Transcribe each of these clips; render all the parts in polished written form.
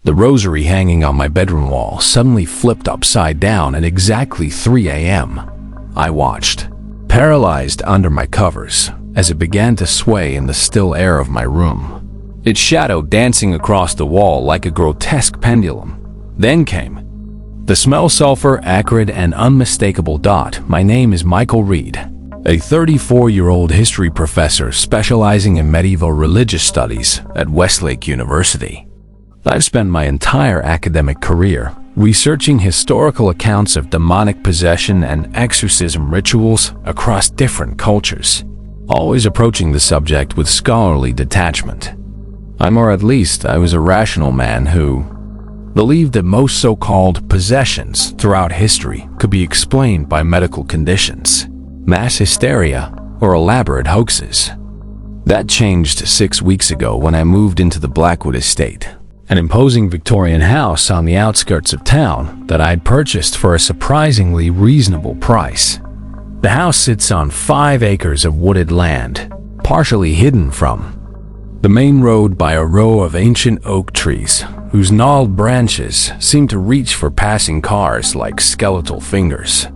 The rosary hanging on my bedroom wall suddenly flipped upside down at exactly 3 a.m. I watched, paralyzed under my covers, as it began to sway in the still air of my room, its shadow dancing across the wall like a grotesque pendulum. Then came the smell sulfur, acrid and unmistakable dot. My name is Michael Reid, a 34-year-old history professor specializing in medieval religious studies at Westlake University. I've spent my entire academic career researching historical accounts of demonic possession and exorcism rituals across different cultures, always approaching the subject with scholarly detachment. Or at least I was a rational man who believed that most so-called possessions throughout history could be explained by medical conditions, mass hysteria, or elaborate hoaxes. That changed 6 weeks ago when I moved into the Blackwood Estate, an imposing Victorian house on the outskirts of town that I'd purchased for a surprisingly reasonable price. The house sits on 5 acres of wooded land, partially hidden from the main road by a row of ancient oak trees whose gnarled branches seem to reach for passing cars like skeletal fingers.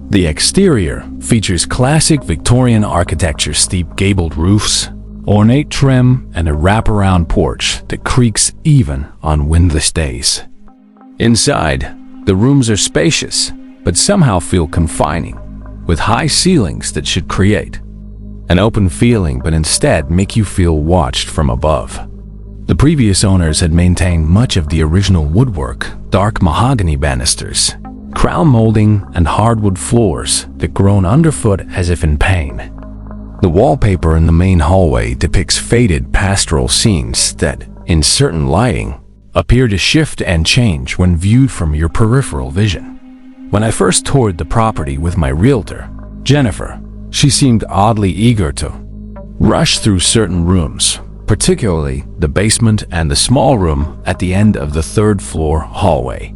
The exterior features classic Victorian architecture, steep gabled roofs, ornate trim, and a wraparound porch that creaks even on windless days. Inside, the rooms are spacious, but somehow feel confining, with high ceilings that should create an open feeling but instead make you feel watched from above. The previous owners had maintained much of the original woodwork, dark mahogany banisters, crown molding, and hardwood floors that groan underfoot as if in pain. The wallpaper in the main hallway depicts faded pastoral scenes that, in certain lighting, appear to shift and change when viewed from your peripheral vision. When I first toured the property with my realtor, Jennifer, she seemed oddly eager to rush through certain rooms, particularly the basement and the small room at the end of the 3rd floor hallway.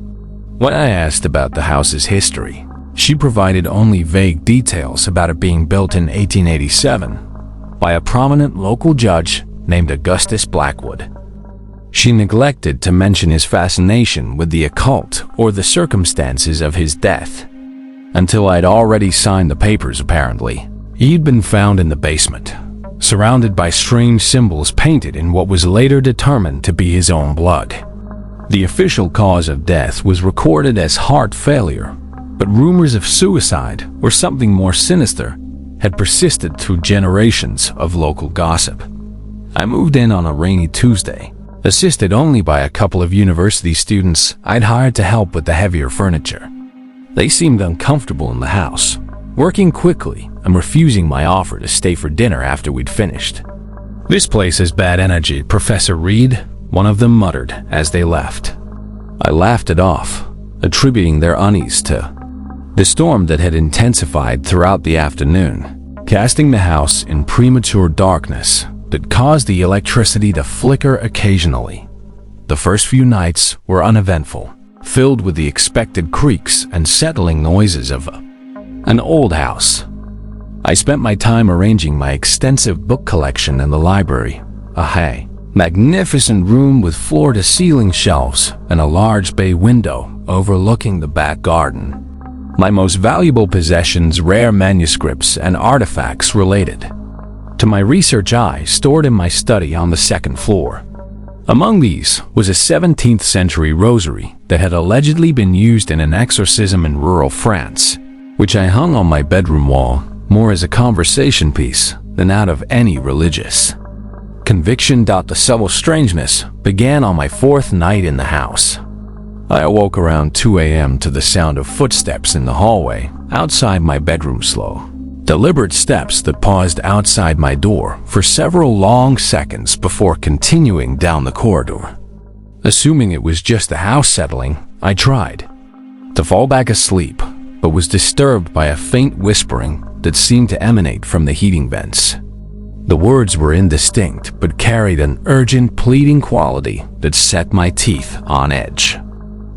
When I asked about the house's history, she provided only vague details about it being built in 1887 by a prominent local judge named Augustus Blackwood. She neglected to mention his fascination with the occult or the circumstances of his death, until I'd already signed the papers. Apparently, he'd been found in the basement, surrounded by strange symbols painted in what was later determined to be his own blood. The official cause of death was recorded as heart failure, but rumors of suicide or something more sinister had persisted through generations of local gossip. I moved in on a rainy Tuesday, assisted only by a couple of university students I'd hired to help with the heavier furniture. They seemed uncomfortable in the house, working quickly and refusing my offer to stay for dinner after we'd finished. "This place has bad energy, Professor Reid," one of them muttered as they left. I laughed it off, attributing their unease to the storm that had intensified throughout the afternoon, casting the house in premature darkness that caused the electricity to flicker occasionally. The first few nights were uneventful, filled with the expected creaks and settling noises of an old house. I spent my time arranging my extensive book collection in the library, a magnificent room with floor-to-ceiling shelves and a large bay window overlooking the back garden. My most valuable possessions, rare manuscripts and artifacts related to my research I stored in my study on the 2nd floor. Among these was a 17th century rosary that had allegedly been used in an exorcism in rural France, which I hung on my bedroom wall more as a conversation piece than out of any religious conviction. The subtle strangeness began on my 4th night in the house. I awoke around 2 a.m. to the sound of footsteps in the hallway outside my bedroom. Slow, deliberate steps that paused outside my door for several long seconds before continuing down the corridor. Assuming it was just the house settling, I tried to fall back asleep, but was disturbed by a faint whispering that seemed to emanate from the heating vents. The words were indistinct but carried an urgent, pleading quality that set my teeth on edge.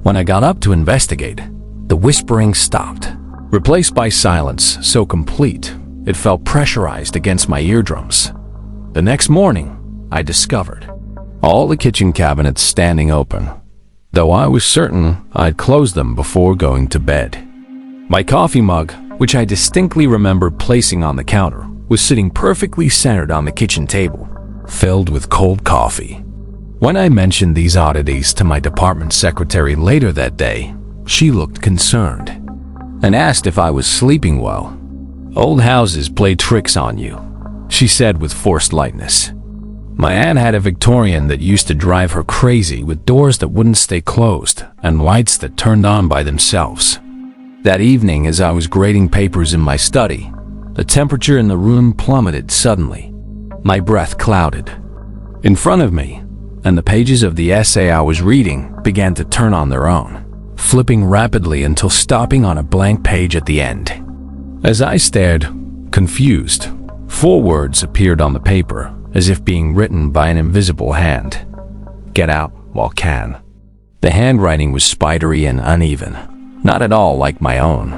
When I got up to investigate, the whispering stopped, replaced by silence so complete it felt pressurized against my eardrums. The next morning, I discovered all the kitchen cabinets standing open, though I was certain I'd closed them before going to bed. My coffee mug, which I distinctly remembered placing on the counter, was sitting perfectly centered on the kitchen table, filled with cold coffee. When I mentioned these oddities to my department secretary later that day, she looked concerned and asked if I was sleeping well. "Old houses play tricks on you," she said with forced lightness. My aunt had a Victorian that used to drive her crazy, with doors that wouldn't stay closed and lights that turned on by themselves. That evening, as I was grading papers in my study, the temperature in the room plummeted suddenly. My breath clouded in front of me, and the pages of the essay I was reading began to turn on their own, flipping rapidly until stopping on a blank page at the end. As I stared, confused, 4 words appeared on the paper, as if being written by an invisible hand. "Get out while can." The handwriting was spidery and uneven, not at all like my own.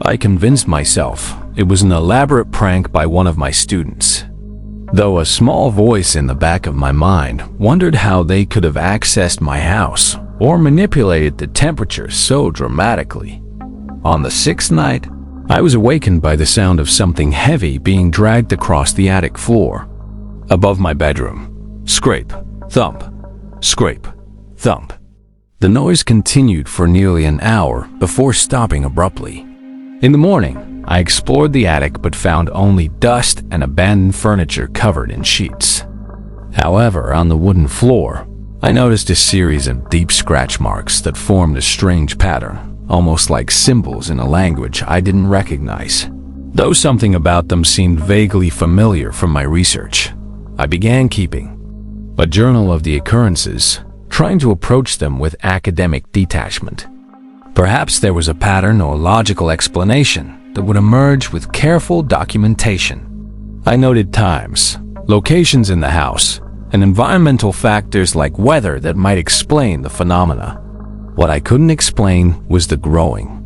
I convinced myself it was an elaborate prank by one of my students, though a small voice in the back of my mind wondered how they could have accessed my house or manipulated the temperature so dramatically. On the 6th night, I was awakened by the sound of something heavy being dragged across the attic floor above my bedroom. Scrape, thump, scrape, thump. The noise continued for nearly an hour before stopping abruptly. In the morning, I explored the attic but found only dust and abandoned furniture covered in sheets. However, on the wooden floor, I noticed a series of deep scratch marks that formed a strange pattern, almost like symbols in a language I didn't recognize. Though something about them seemed vaguely familiar from my research, I began keeping a journal of the occurrences, trying to approach them with academic detachment. Perhaps there was a pattern or logical explanation that would emerge with careful documentation. I noted times, locations in the house, and environmental factors like weather that might explain the phenomena. What I couldn't explain was the growing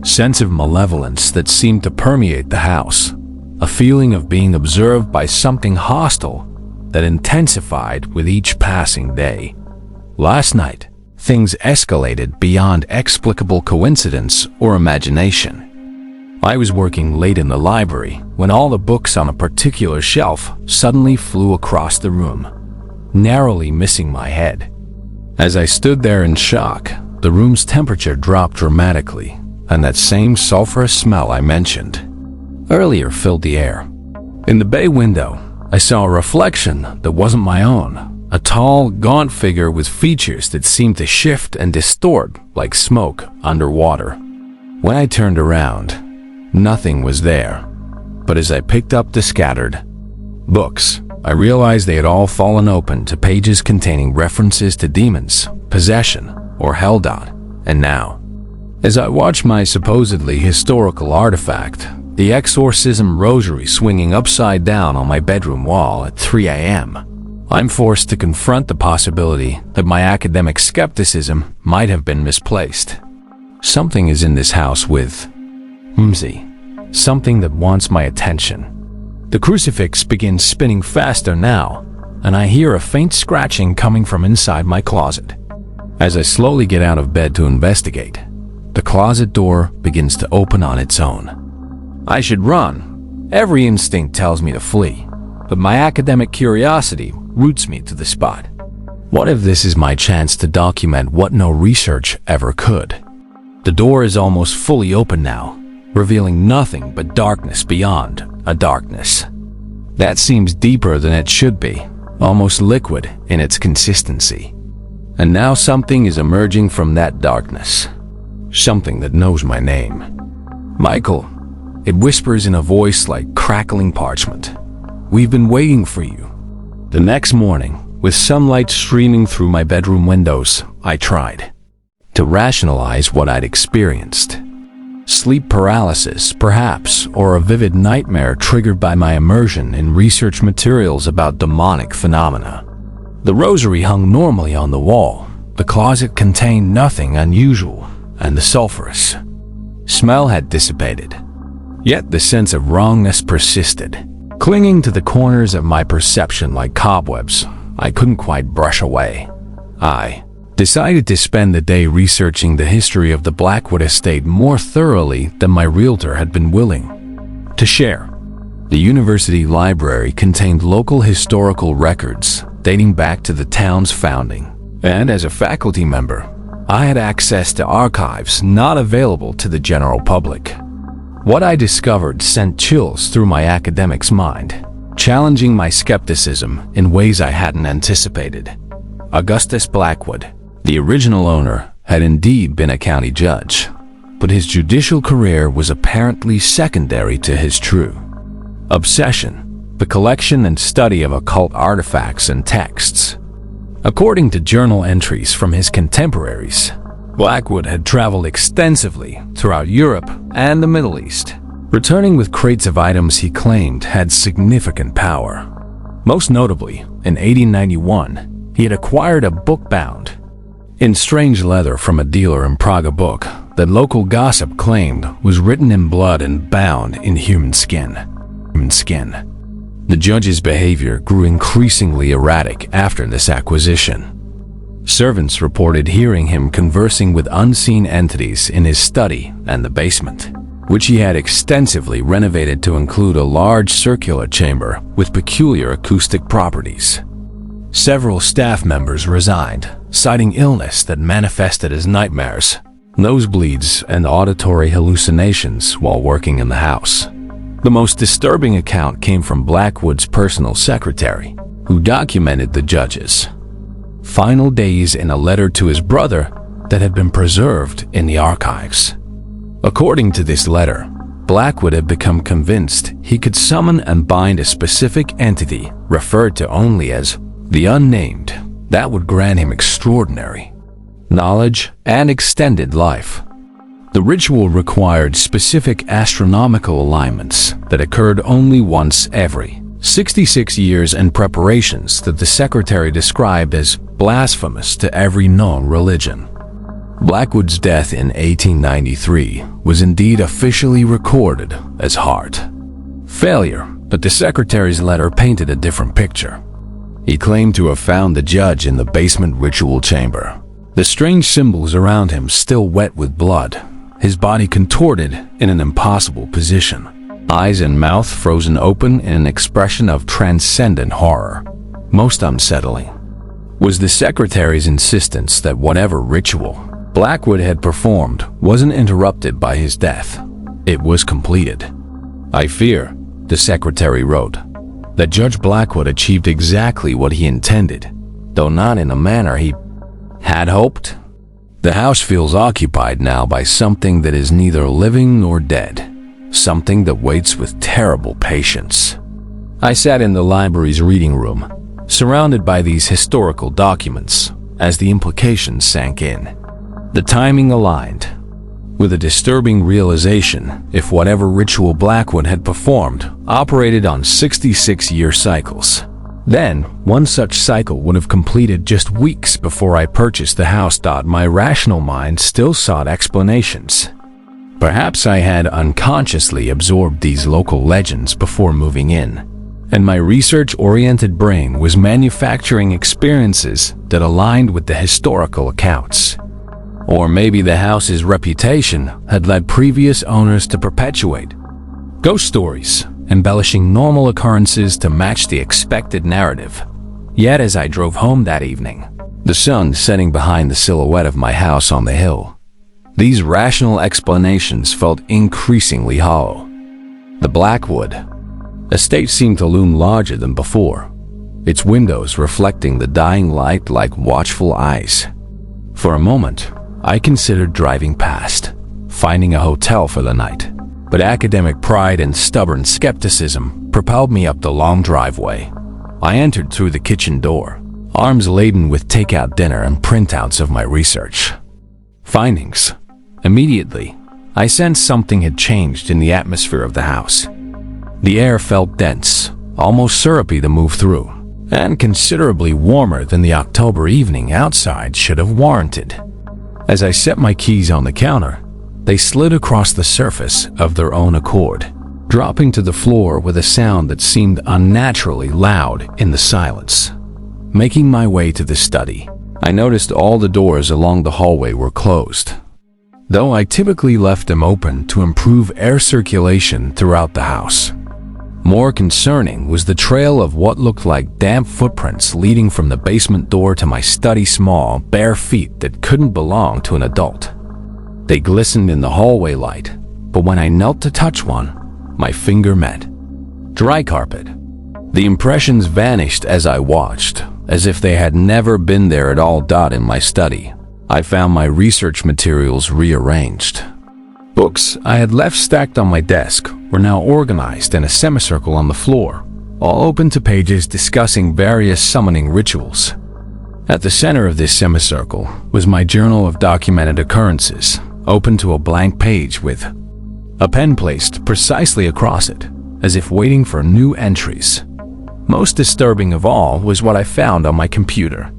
sense of malevolence that seemed to permeate the house, a feeling of being observed by something hostile that intensified with each passing day. Last night, things escalated beyond explicable coincidence or imagination. I was working late in the library when all the books on a particular shelf suddenly flew across the room, narrowly missing my head. As I stood there in shock, the room's temperature dropped dramatically, and that same sulfurous smell I mentioned earlier filled the air. In the bay window, I saw a reflection that wasn't my own, a tall, gaunt figure with features that seemed to shift and distort like smoke underwater. When I turned around, nothing was there, but as I picked up the scattered books, I realized they had all fallen open to pages containing references to demons, possession, or hell. And now, as I watched my supposedly historical artifact, the exorcism rosary swinging upside down on my bedroom wall at 3 a.m., I'm forced to confront the possibility that my academic skepticism might have been misplaced. Something is in this house with something that wants my attention. The crucifix begins spinning faster now, and I hear a faint scratching coming from inside my closet. As I slowly get out of bed to investigate, the closet door begins to open on its own. I should run. Every instinct tells me to flee, but my academic curiosity roots me to the spot. What if this is my chance to document what no research ever could? The door is almost fully open now, revealing nothing but darkness beyond a darkness that seems deeper than it should be, almost liquid in its consistency. And now something is emerging from that darkness, something that knows my name. "Michael," it whispers in a voice like crackling parchment. "We've been waiting for you." The next morning, with sunlight streaming through my bedroom windows, I tried to rationalize what I'd experienced. Sleep paralysis, perhaps, or a vivid nightmare triggered by my immersion in research materials about demonic phenomena. The rosary hung normally on the wall, the closet contained nothing unusual, and the sulfurous smell had dissipated. Yet the sense of wrongness persisted, clinging to the corners of my perception like cobwebs I couldn't quite brush away. I decided to spend the day researching the history of the Blackwood Estate more thoroughly than my realtor had been willing to share. The university library contained local historical records dating back to the town's founding, and as a faculty member, I had access to archives not available to the general public. What I discovered sent chills through my academic's mind, challenging my skepticism in ways I hadn't anticipated. Augustus Blackwood, the original owner, had indeed been a county judge, but his judicial career was apparently secondary to his true obsession, the collection and study of occult artifacts and texts. According to journal entries from his contemporaries, Blackwood had traveled extensively throughout Europe and the Middle East, returning with crates of items he claimed had significant power. Most notably, in 1891, he had acquired a book bound in strange leather from a dealer in Prague, book that local gossip claimed was written in blood and bound in human skin. The judge's behavior grew increasingly erratic after this acquisition. Servants reported hearing him conversing with unseen entities in his study and the basement, which he had extensively renovated to include a large circular chamber with peculiar acoustic properties. Several staff members resigned, citing illness that manifested as nightmares, nosebleeds, and auditory hallucinations while working in the house. The most disturbing account came from Blackwood's personal secretary, who documented the judge's final days in a letter to his brother that had been preserved in the archives. According to this letter, Blackwood had become convinced he could summon and bind a specific entity referred to only as the unnamed that would grant him extraordinary knowledge and extended life. The ritual required specific astronomical alignments that occurred only once every 66 years and preparations that the secretary described as blasphemous to every known religion. Blackwood's death in 1893 was indeed officially recorded as heart failure, but the secretary's letter painted a different picture. He claimed to have found the judge in the basement ritual chamber, the strange symbols around him still wet with blood, his body contorted in an impossible position, eyes and mouth frozen open in an expression of transcendent horror. Most unsettling was the secretary's insistence that whatever ritual Blackwood had performed wasn't interrupted by his death. It was completed. "I fear," the secretary wrote, "that Judge Blackwood achieved exactly what he intended, though not in a manner he had hoped. The house feels occupied now by something that is neither living nor dead, something that waits with terrible patience." I sat in the library's reading room, surrounded by these historical documents, as the implications sank in. The timing aligned with a disturbing realization if whatever ritual Blackwood had performed operated on 66-year cycles. Then, one such cycle would have completed just weeks before I purchased the house. My rational mind still sought explanations. Perhaps I had unconsciously absorbed these local legends before moving in, and my research-oriented brain was manufacturing experiences that aligned with the historical accounts. Or maybe the house's reputation had led previous owners to perpetuate ghost stories, embellishing normal occurrences to match the expected narrative. Yet as I drove home that evening, the sun setting behind the silhouette of my house on the hill, these rational explanations felt increasingly hollow. The Blackwood Estate seemed to loom larger than before, its windows reflecting the dying light like watchful eyes. For a moment, I considered driving past, finding a hotel for the night, but academic pride and stubborn skepticism propelled me up the long driveway. I entered through the kitchen door, arms laden with takeout dinner and printouts of my research findings. Immediately, I sensed something had changed in the atmosphere of the house. The air felt dense, almost syrupy to move through, and considerably warmer than the October evening outside should have warranted. As I set my keys on the counter, they slid across the surface of their own accord, dropping to the floor with a sound that seemed unnaturally loud in the silence. Making my way to the study, I noticed all the doors along the hallway were closed, though I typically left them open to improve air circulation throughout the house. More concerning was the trail of what looked like damp footprints leading from the basement door to my study, small, bare feet that couldn't belong to an adult. They glistened in the hallway light, but when I knelt to touch one, my finger met dry carpet. The impressions vanished as I watched, as if they had never been there at all. In my study, I found my research materials rearranged. Books I had left stacked on my desk were now organized in a semicircle on the floor, all open to pages discussing various summoning rituals. At the center of this semicircle was my journal of documented occurrences, open to a blank page with a pen placed precisely across it, as if waiting for new entries. Most disturbing of all was what I found on my computer.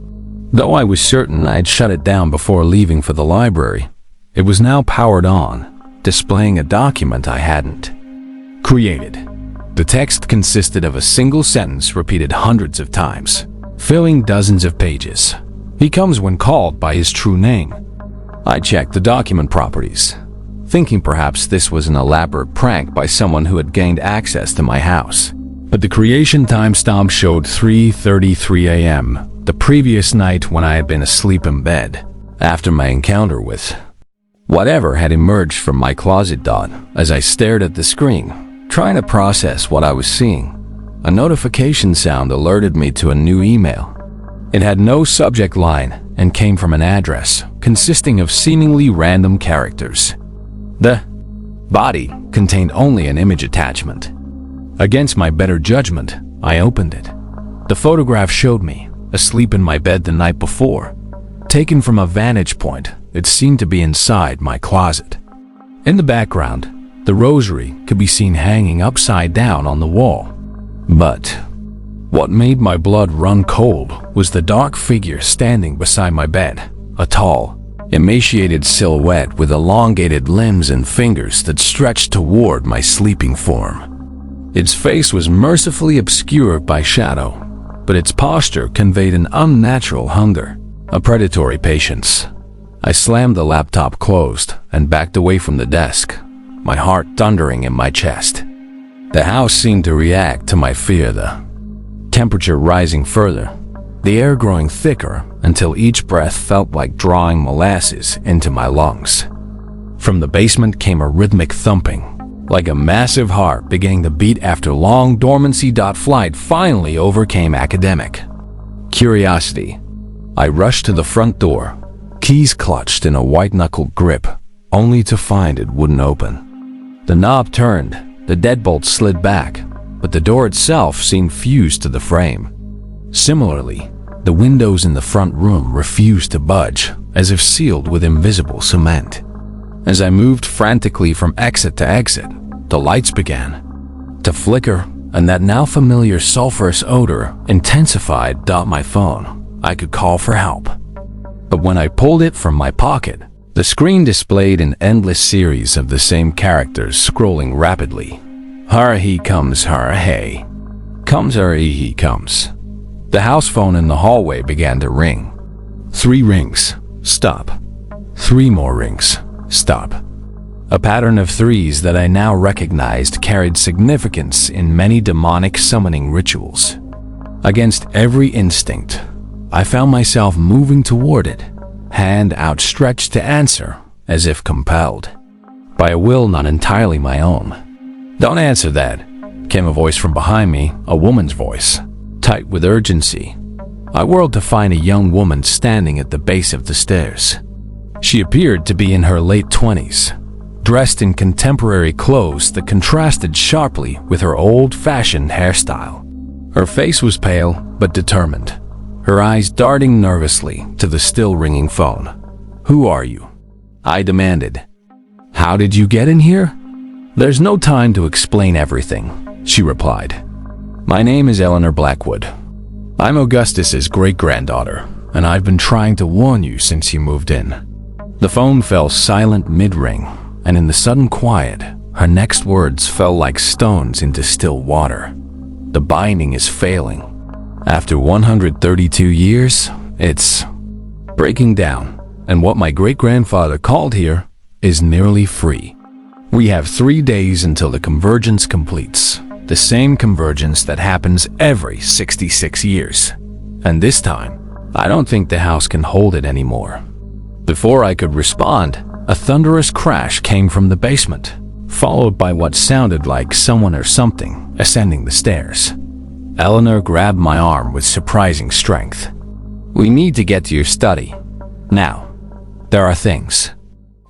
Though I was certain I had shut it down before leaving for the library, it was now powered on, displaying a document I hadn't created. The text consisted of a single sentence repeated hundreds of times, filling dozens of pages. "He comes when called by his true name." I checked the document properties, thinking perhaps this was an elaborate prank by someone who had gained access to my house. But the creation timestamp showed 3:33 a.m., the previous night when I had been asleep in bed, after my encounter with whatever had emerged from my closet. As I stared at the screen, trying to process what I was seeing, a notification sound alerted me to a new email. It had no subject line and came from an address consisting of seemingly random characters. The body contained only an image attachment. Against my better judgment, I opened it. The photograph showed me asleep in my bed the night before, taken from a vantage point that seemed to be inside my closet. In the background, the rosary could be seen hanging upside down on the wall. But what made my blood run cold was the dark figure standing beside my bed, a tall, emaciated silhouette with elongated limbs and fingers that stretched toward my sleeping form. Its face was mercifully obscured by shadow, but its posture conveyed an unnatural hunger, a predatory patience. I slammed the laptop closed and backed away from the desk, my heart thundering in my chest. The house seemed to react to my fear, the temperature rising further, the air growing thicker until each breath felt like drawing molasses into my lungs. From the basement came a rhythmic thumping, like a massive heart beginning to beat after long dormancy. Flight finally overcame academic curiosity. I rushed to the front door, keys clutched in a white-knuckled grip, only to find it wouldn't open. The knob turned, the deadbolt slid back, but the door itself seemed fused to the frame. Similarly, the windows in the front room refused to budge, as if sealed with invisible cement. As I moved frantically from exit to exit, the lights began to flicker, and that now familiar sulfurous odor intensified. My phone. I could call for help. But when I pulled it from my pocket, the screen displayed an endless series of the same characters scrolling rapidly. Hurry, he comes, hurry, hey. Comes, hurry, he comes. The house phone in the hallway began to ring. 3 rings. Stop. 3 more rings. Stop. A pattern of 3s that I now recognized carried significance in many demonic summoning rituals. Against every instinct, I found myself moving toward it, hand outstretched to answer, as if compelled by a will not entirely my own. "Don't answer that," came a voice from behind me, a woman's voice, tight with urgency. I whirled to find a young woman standing at the base of the stairs. She appeared to be in her late 20s, dressed in contemporary clothes that contrasted sharply with her old-fashioned hairstyle. Her face was pale but determined, her eyes darting nervously to the still ringing phone. "Who are you?" I demanded. "How did you get in here?" "There's no time to explain everything," she replied. "My name is Eleanor Blackwood. I'm Augustus's great-granddaughter, and I've been trying to warn you since you moved in." The phone fell silent mid-ring, and in the sudden quiet, her next words fell like stones into still water. "The binding is failing. After 132 years, it's..." breaking down, and what my great-grandfather called here is nearly free. We have 3 days until the convergence completes, the same convergence that happens every 66 years. And this time, I don't think the house can hold it anymore. Before I could respond, a thunderous crash came from the basement, followed by what sounded like someone or something ascending the stairs. Eleanor grabbed my arm with surprising strength. "We need to get to your study. Now, there are things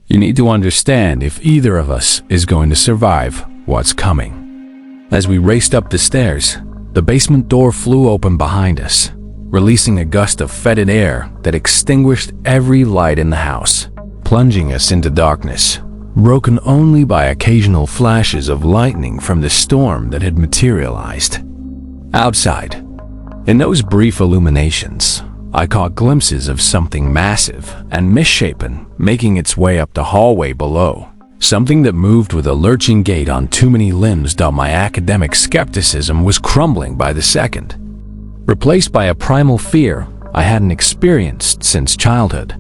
you need to understand if either of us is going to survive what's coming." As we raced up the stairs, the basement door flew open behind us, releasing a gust of fetid air that extinguished every light in the house, plunging us into darkness, broken only by occasional flashes of lightning from the storm that had materialized. Outside, in those brief illuminations, I caught glimpses of something massive and misshapen making its way up the hallway below, something that moved with a lurching gait on too many limbs that my academic skepticism was crumbling by the second, replaced by a primal fear I hadn't experienced since childhood.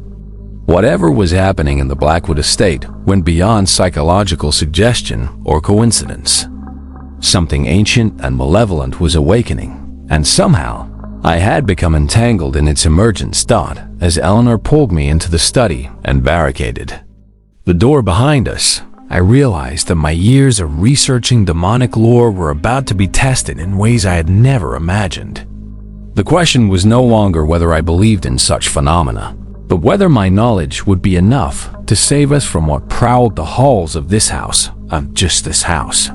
Whatever was happening in the Blackwood Estate went beyond psychological suggestion or coincidence. Something ancient and malevolent was awakening, and somehow I had become entangled in its emergence as Eleanor pulled me into the study and barricaded the door behind us. I realized that my years of researching demonic lore were about to be tested in ways I had never imagined. The question was no longer whether I believed in such phenomena, but whether my knowledge would be enough to save us from what prowled the halls of this house, just this house.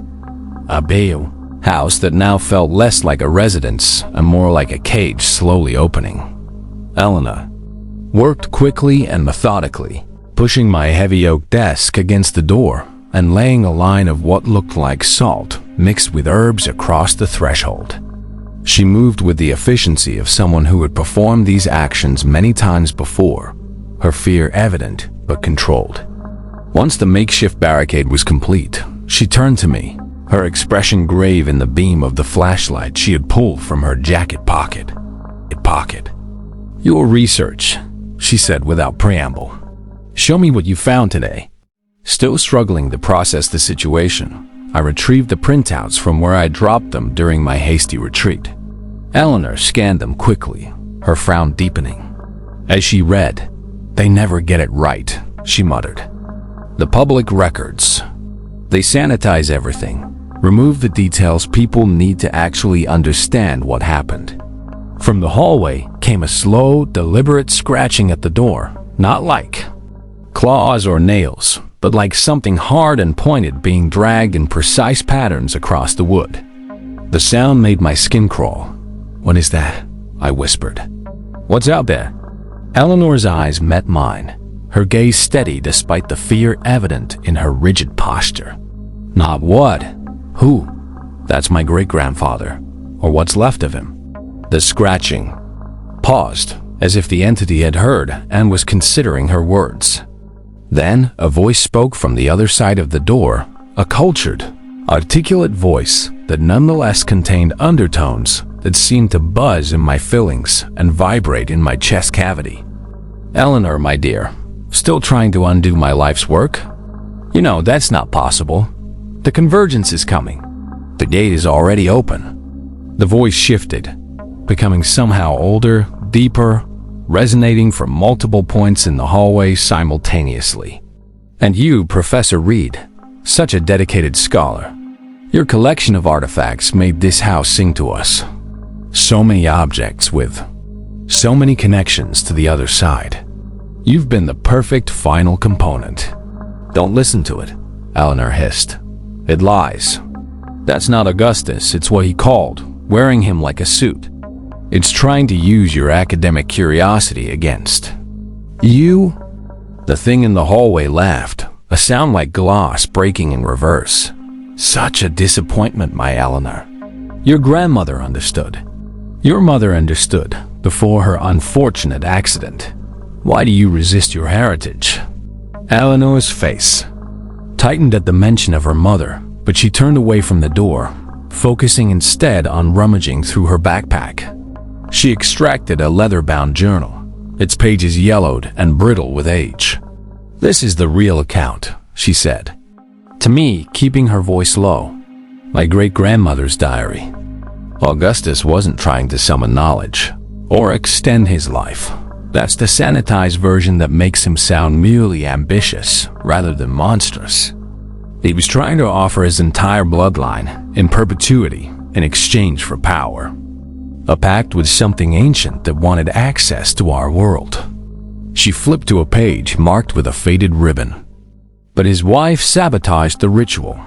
A Bayou house that now felt less like a residence and more like a cage slowly opening. Eleanor worked quickly and methodically, pushing my heavy oak desk against the door and laying a line of what looked like salt mixed with herbs across the threshold. She moved with the efficiency of someone who had performed these actions many times before, her fear evident but controlled. Once the makeshift barricade was complete, she turned to me, her expression grave in the beam of the flashlight she had pulled from her jacket pocket. "Your research," she said without preamble. "Show me what you found today." Still struggling to process the situation, I retrieved the printouts from where I dropped them during my hasty retreat. Eleanor scanned them quickly, her frown deepening. As she read, "They never get it right," she muttered. "The public records. They sanitize everything, remove the details people need to actually understand what happened." From the hallway came a slow, deliberate scratching at the door, not like claws or nails, but like something hard and pointed being dragged in precise patterns across the wood. The sound made my skin crawl. "What is that?" I whispered. "What's out there?" Eleanor's eyes met mine, her gaze steady despite the fear evident in her rigid posture. "Not what? Who?" "That's my great-grandfather, or what's left of him." The scratching paused, as if the entity had heard and was considering her words. Then a voice spoke from the other side of the door, a cultured, articulate voice that nonetheless contained undertones that seemed to buzz in my fillings and vibrate in my chest cavity. "Eleanor, my dear, still trying to undo my life's work? You know, that's not possible. The convergence is coming. The gate is already open." The voice shifted, becoming somehow older, deeper, resonating from multiple points in the hallway simultaneously. "And you, Professor Reid, such a dedicated scholar. Your collection of artifacts made this house sing to us. So many objects with so many connections to the other side. You've been the perfect final component." "Don't listen to it," Eleanor hissed. "It lies. That's not Augustus, it's what he called, wearing him like a suit. It's trying to use your academic curiosity against you." The thing in the hallway laughed, a sound like glass breaking in reverse. "Such a disappointment, my Eleanor. Your grandmother understood. Your mother understood before her unfortunate accident. Why do you resist your heritage?" Eleanor's face tightened at the mention of her mother, but she turned away from the door, focusing instead on rummaging through her backpack. She extracted a leather-bound journal, its pages yellowed and brittle with age. "This is the real account," she said, to me, keeping her voice low. "My great-grandmother's diary. Augustus wasn't trying to summon knowledge or extend his life. That's the sanitized version that makes him sound merely ambitious rather than monstrous. He was trying to offer his entire bloodline in perpetuity in exchange for power. A pact with something ancient that wanted access to our world." She flipped to a page marked with a faded ribbon. "But his wife sabotaged the ritual.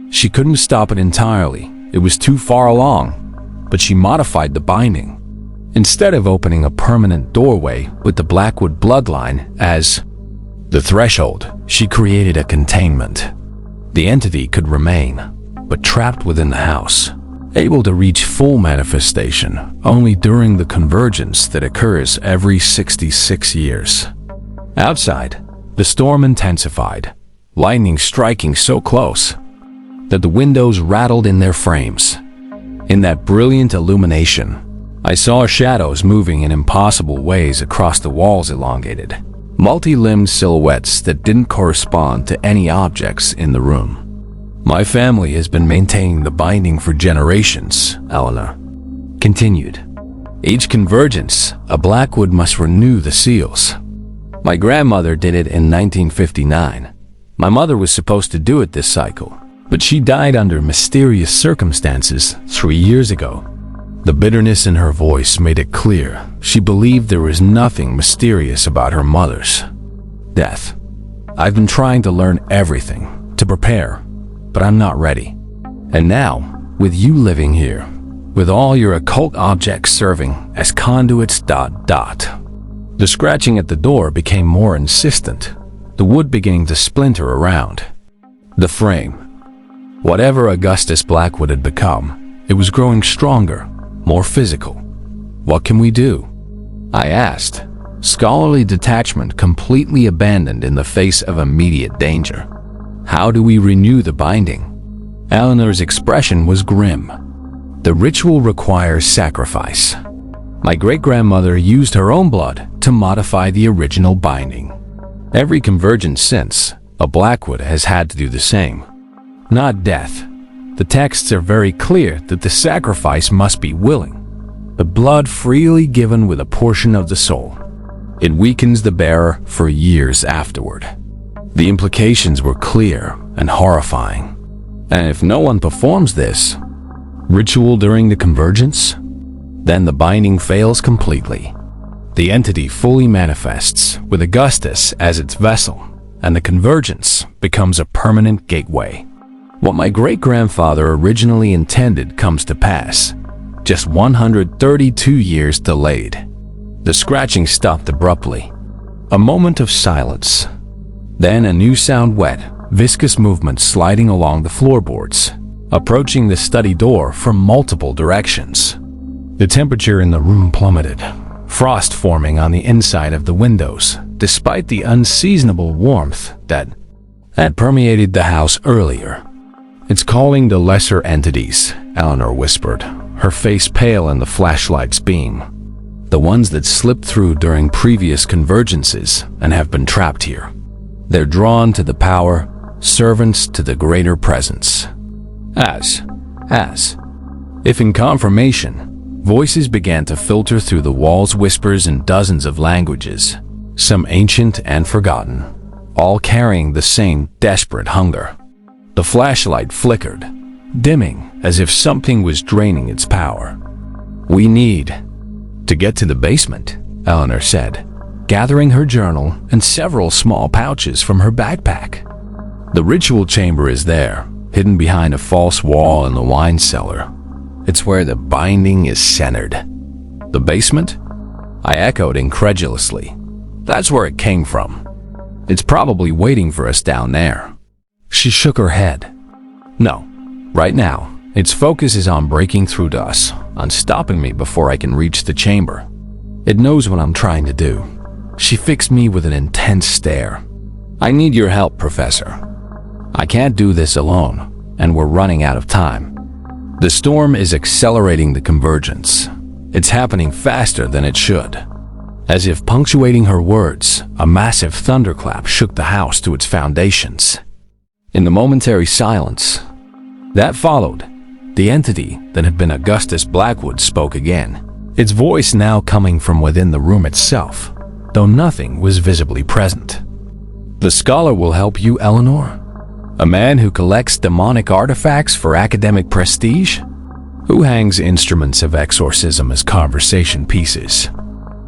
She couldn't stop it entirely. It was too far along, but she modified the binding. Instead of opening a permanent doorway with the Blackwood bloodline as the threshold, she created a containment. The entity could remain, but trapped within the house, able to reach full manifestation only during the convergence that occurs every 66 years. Outside, the storm intensified, lightning striking so close that the windows rattled in their frames. In that brilliant illumination, I saw shadows moving in impossible ways across the walls, elongated, multi-limbed silhouettes that didn't correspond to any objects in the room. My family has been maintaining the binding for generations," Eleanor continued. "Each convergence, a Blackwood must renew the seals. My grandmother did it in 1959. My mother was supposed to do it this cycle, but she died under mysterious circumstances 3 years ago." The bitterness in her voice made it clear she believed there was nothing mysterious about her mother's death. "I've been trying to learn everything, to prepare, but I'm not ready. And now, with you living here, with all your occult objects serving as conduits ... The scratching at the door became more insistent, the wood beginning to splinter around. The frame. Whatever Augustus Blackwood had become, it was growing stronger, more physical. "What can we do?" I asked, scholarly detachment completely abandoned in the face of immediate danger. "How do we renew the binding?" Eleanor's expression was grim. "The ritual requires sacrifice. My great-grandmother used her own blood to modify the original binding. Every convergence since, a Blackwood has had to do the same. Not death. The texts are very clear that the sacrifice must be willing, the blood freely given with a portion of the soul. It weakens the bearer for years afterward." The implications were clear and horrifying. "And if no one performs this ritual during the convergence, then the binding fails completely. The entity fully manifests with Augustus as its vessel, and the convergence becomes a permanent gateway. What my great-grandfather originally intended comes to pass, just 132 years delayed." The scratching stopped abruptly. A moment of silence. Then a new sound, wet, viscous movement sliding along the floorboards, approaching the study door from multiple directions. The temperature in the room plummeted, frost forming on the inside of the windows, despite the unseasonable warmth that had permeated the house earlier. "It's calling the lesser entities," Eleanor whispered, her face pale in the flashlight's beam. "The ones that slipped through during previous convergences and have been trapped here. They're drawn to the power, servants to the greater presence." As if in confirmation, voices began to filter through the walls, whispers in dozens of languages, some ancient and forgotten, all carrying the same desperate hunger. The flashlight flickered, dimming as if something was draining its power. "We need to get to the basement," Eleanor said, gathering her journal and several small pouches from her backpack. "The ritual chamber is there, hidden behind a false wall in the wine cellar. It's where the binding is centered." "The basement?" I echoed incredulously. "That's where it came from. It's probably waiting for us down there." She shook her head. "No, right now, its focus is on breaking through to us, on stopping me before I can reach the chamber. It knows what I'm trying to do." She fixed me with an intense stare. "I need your help, Professor. I can't do this alone, and we're running out of time. The storm is accelerating the convergence. It's happening faster than it should. As if punctuating her words, a massive thunderclap shook the house to its foundations. In the momentary silence that followed, the entity that had been Augustus Blackwood spoke again, its voice now coming from within the room itself, though nothing was visibly present. "The scholar will help you, Eleanor? A man who collects demonic artifacts for academic prestige? Who hangs instruments of exorcism as conversation pieces?"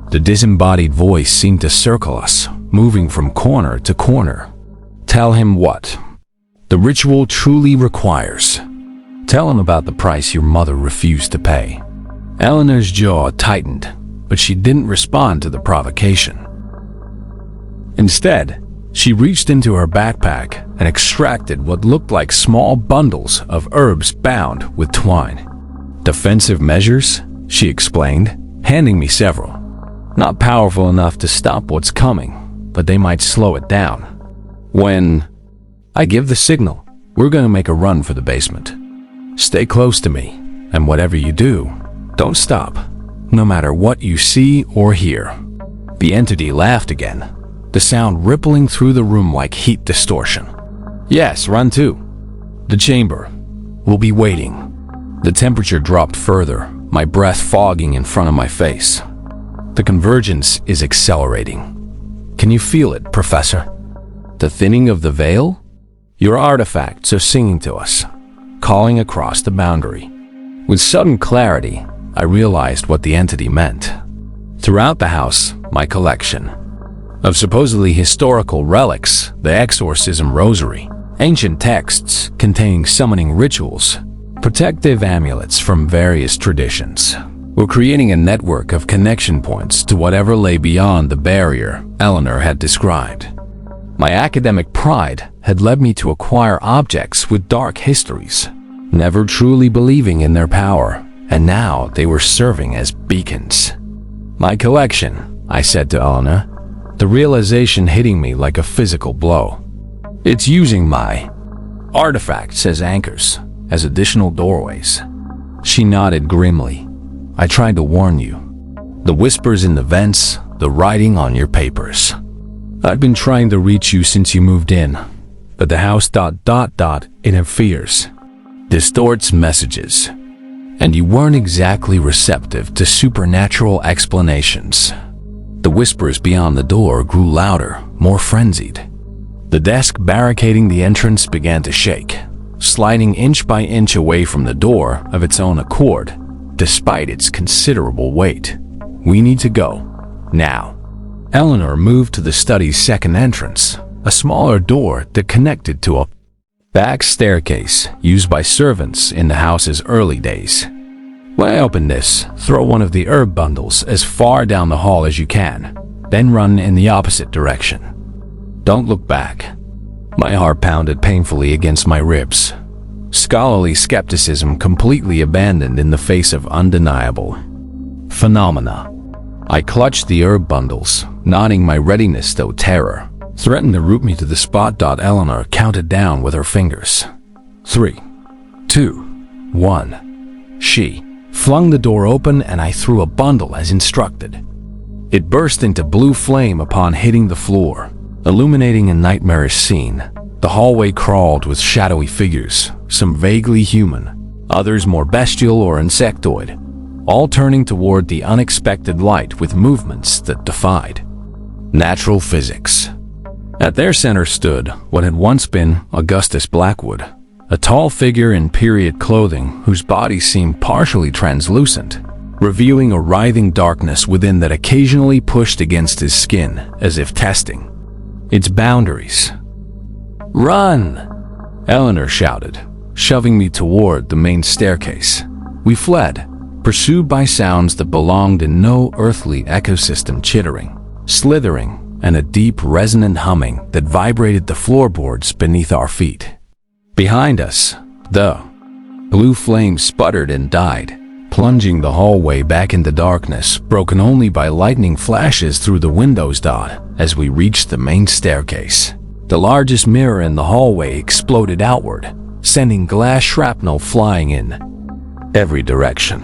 The disembodied voice seemed to circle us, moving from corner to corner. "Tell him what the ritual truly requires. Tell him about the price your mother refused to pay." Eleanor's jaw tightened, but she didn't respond to the provocation. Instead, she reached into her backpack and extracted what looked like small bundles of herbs bound with twine. "Defensive measures," she explained, handing me several. "Not powerful enough to stop what's coming, but they might slow it down. When I give the signal, we're going to make a run for the basement. Stay close to me, and whatever you do, don't stop, no matter what you see or hear." The entity laughed again, the sound rippling through the room like heat distortion. "Yes, run too. The chamber will be waiting." The temperature dropped further, my breath fogging in front of my face. "The convergence is accelerating. Can you feel it, Professor? The thinning of the veil? Your artifacts are singing to us, calling across the boundary." With sudden clarity, I realized what the entity meant. Throughout the house, my collection of supposedly historical relics, the exorcism rosary, ancient texts containing summoning rituals, protective amulets from various traditions, were creating a network of connection points to whatever lay beyond the barrier Eleanor had described. My academic pride had led me to acquire objects with dark histories, never truly believing in their power, and now they were serving as beacons. "My collection," I said to Eleanor, the realization hitting me like a physical blow. "It's using my artifacts as anchors, as additional doorways." She nodded grimly. "I tried to warn you. The whispers in the vents, the writing on your papers. I've been trying to reach you since you moved in, but the house ... interferes, distorts messages, and you weren't exactly receptive to supernatural explanations." The whispers beyond the door grew louder, more frenzied. The desk barricading the entrance began to shake, sliding inch by inch away from the door of its own accord, despite its considerable weight. "We need to go, now." Eleanor moved to the study's second entrance, a smaller door that connected to a back staircase used by servants in the house's early days. "When I open this, throw one of the herb bundles as far down the hall as you can, then run in the opposite direction. Don't look back." My heart pounded painfully against my ribs. Scholarly skepticism completely abandoned in the face of undeniable phenomena. I clutched the herb bundles, nodding my readiness though terror threatened to root me to the spot. Eleanor counted down with her fingers. 3, 2, 1. She flung the door open and I threw a bundle as instructed. It burst into blue flame upon hitting the floor, illuminating a nightmarish scene. The hallway crawled with shadowy figures, some vaguely human, others more bestial or insectoid, all turning toward the unexpected light with movements that defied natural physics. At their center stood what had once been Augustus Blackwood, a tall figure in period clothing whose body seemed partially translucent, revealing a writhing darkness within that occasionally pushed against his skin as if testing its boundaries. "Run!" Eleanor shouted, shoving me toward the main staircase. We fled, pursued by sounds that belonged in no earthly ecosystem, chittering, slithering, and a deep resonant humming that vibrated the floorboards beneath our feet. Behind us, the blue flame sputtered and died, plunging the hallway back into darkness, broken only by lightning flashes through the windows. As we reached the main staircase, the largest mirror in the hallway exploded outward, sending glass shrapnel flying in every direction.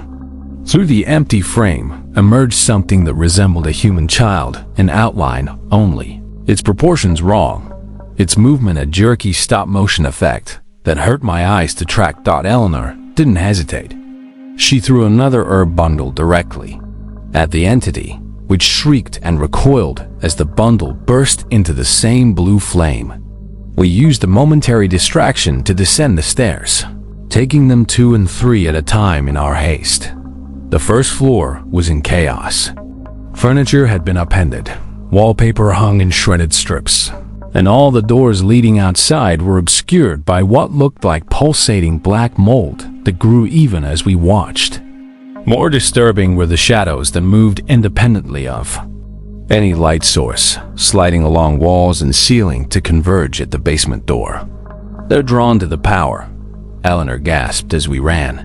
Through the empty frame emerged something that resembled a human child in outline only, its proportions wrong, its movement a jerky stop-motion effect that hurt my eyes to track. Eleanor didn't hesitate. She threw another herb bundle directly at the entity, which shrieked and recoiled as the bundle burst into the same blue flame. We used a momentary distraction to descend the stairs, taking them 2 and 3 at a time in our haste. The first floor was in chaos. Furniture had been upended, wallpaper hung in shredded strips, and all the doors leading outside were obscured by what looked like pulsating black mold that grew even as we watched. More disturbing were the shadows that moved independently of any light source, sliding along walls and ceiling to converge at the basement door. "They're drawn to the power," Eleanor gasped as we ran.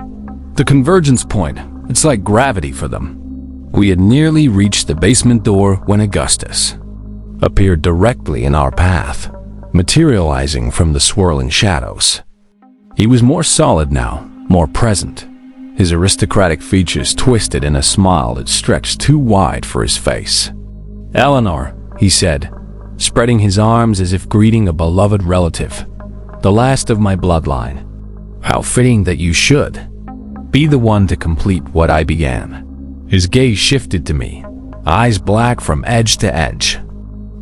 "The convergence point, it's like gravity for them." We had nearly reached the basement door when Augustus appeared directly in our path, materializing from the swirling shadows. He was more solid now, more present, his aristocratic features twisted in a smile that stretched too wide for his face. "Eleanor," he said, spreading his arms as if greeting a beloved relative, "the last of my bloodline. How fitting that you should be the one to complete what I began." His gaze shifted to me, eyes black from edge to edge.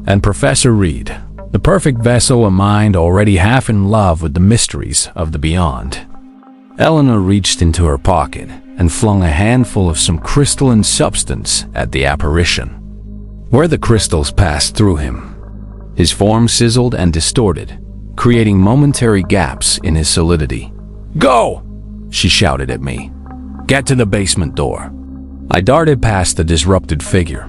"And Professor Reid, the perfect vessel, a mind already half in love with the mysteries of the beyond." Eleanor reached into her pocket and flung a handful of some crystalline substance at the apparition. Where the crystals passed through him, his form sizzled and distorted, creating momentary gaps in his solidity. "Go!" she shouted at me. "Get to the basement door." I darted past the disrupted figure,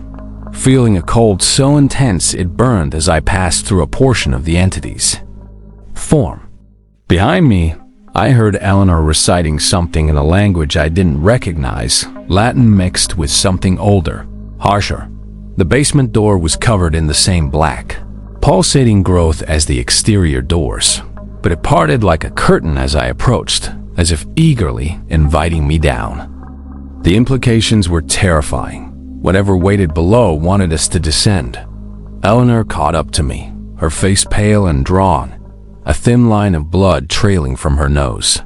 feeling a cold so intense it burned as I passed through a portion of the entity's form. Behind me, I heard Eleanor reciting something in a language I didn't recognize, Latin mixed with something older, harsher. The basement door was covered in the same black, pulsating growth as the exterior doors, but it parted like a curtain as I approached, as if eagerly inviting me down. The implications were terrifying. Whatever waited below wanted us to descend. Eleanor caught up to me, her face pale and drawn, a thin line of blood trailing from her nose.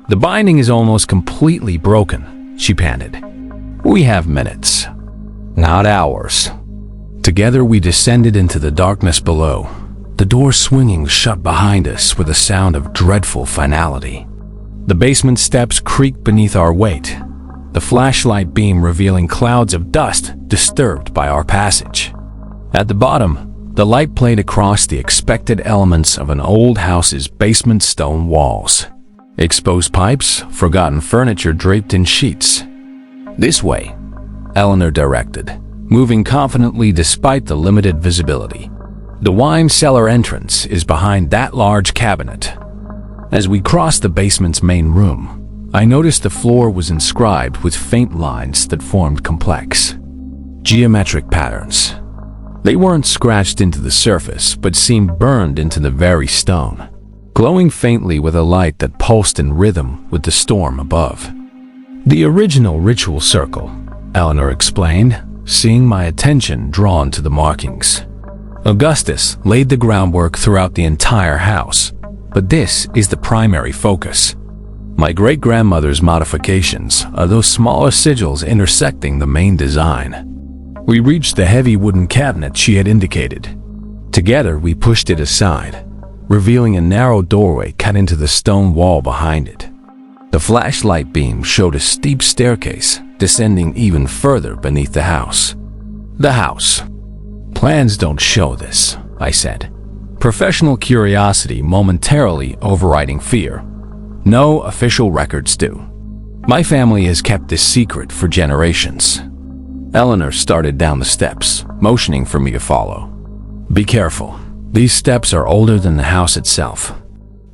"The binding is almost completely broken," she panted. "We have minutes, not hours." Together we descended into the darkness below, the door swinging shut behind us with a sound of dreadful finality. The basement steps creaked beneath our weight, the flashlight beam revealing clouds of dust disturbed by our passage. At the bottom, the light played across the expected elements of an old house's basement stone walls. Exposed pipes, forgotten furniture draped in sheets. "This way," Eleanor directed, moving confidently despite the limited visibility. "The wine cellar entrance is behind that large cabinet." As we crossed the basement's main room, I noticed the floor was inscribed with faint lines that formed complex, geometric patterns. They weren't scratched into the surface, but seemed burned into the very stone, glowing faintly with a light that pulsed in rhythm with the storm above. "The original ritual circle," Eleanor explained, seeing my attention drawn to the markings. "Augustus laid the groundwork throughout the entire house, but this is the primary focus. My great-grandmother's modifications are those smaller sigils intersecting the main design." We reached the heavy wooden cabinet she had indicated. Together we pushed it aside, revealing a narrow doorway cut into the stone wall behind it. The flashlight beam showed a steep staircase descending even further beneath the house. "The house. Plans don't show this," I said, professional curiosity momentarily overriding fear. "No official records do. My family has kept this secret for generations." Eleanor started down the steps, motioning for me to follow. "Be careful. These steps are older than the house itself.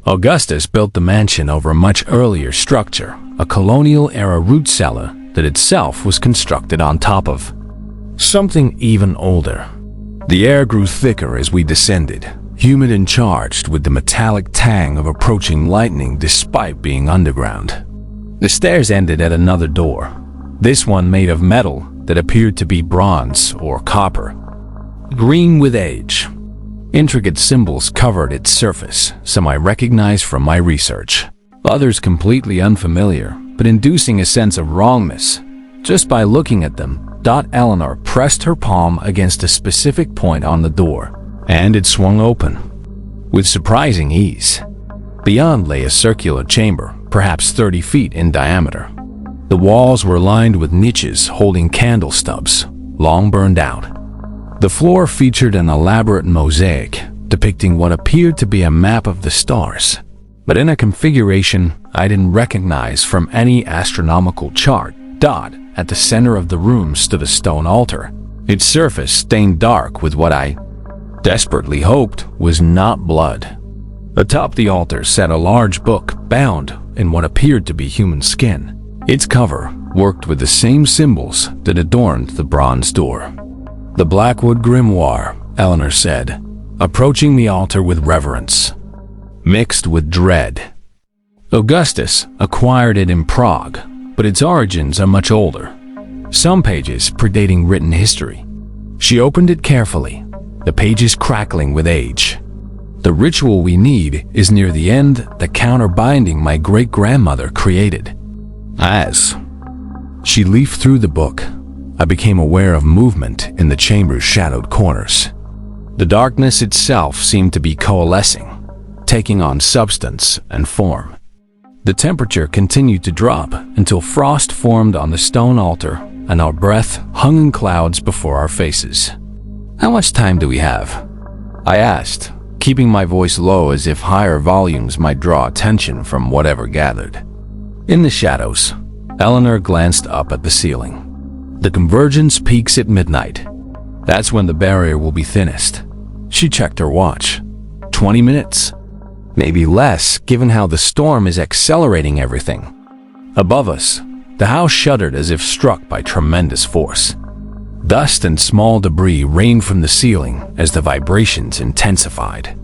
Augustus built the mansion over a much earlier structure, a colonial-era root cellar that itself was constructed on top of something even older." The air grew thicker as we descended, humid and charged with the metallic tang of approaching lightning despite being underground. The stairs ended at another door, This one made of metal that appeared to be bronze or copper. Green with age. Intricate symbols covered its surface, some I recognized from my research. Others completely unfamiliar, but inducing a sense of wrongness. Just by looking at them, Eleanor pressed her palm against a specific point on the door, and it swung open. With surprising ease. Beyond lay a circular chamber, perhaps 30 feet in diameter. The walls were lined with niches holding candle stubs, long burned out. The floor featured an elaborate mosaic depicting what appeared to be a map of the stars, but in a configuration I didn't recognize from any astronomical chart. At the center of the room stood a stone altar, its surface stained dark with what I desperately hoped was not blood. Atop the altar sat a large book bound in what appeared to be human skin. Its cover worked with the same symbols that adorned the bronze door. "The Blackwood Grimoire," Eleanor said, approaching the altar with reverence, mixed with dread. Augustus acquired it in Prague, but its origins are much older, some pages predating written history. She opened it carefully, the pages crackling with age. "The ritual we need is near the end, the counterbinding my great-grandmother created." As she leafed through the book, I became aware of movement in the chamber's shadowed corners. The darkness itself seemed to be coalescing, taking on substance and form. The temperature continued to drop until frost formed on the stone altar and our breath hung in clouds before our faces. "How much time do we have?" I asked, keeping my voice low as if higher volumes might draw attention from whatever gathered. In the shadows, Eleanor glanced up at the ceiling. "The convergence peaks at midnight. That's when the barrier will be thinnest." She checked her watch. 20 minutes. Maybe less, given how the storm is accelerating everything. Above us, the house shuddered as if struck by tremendous force. Dust and small debris rained from the ceiling as the vibrations intensified.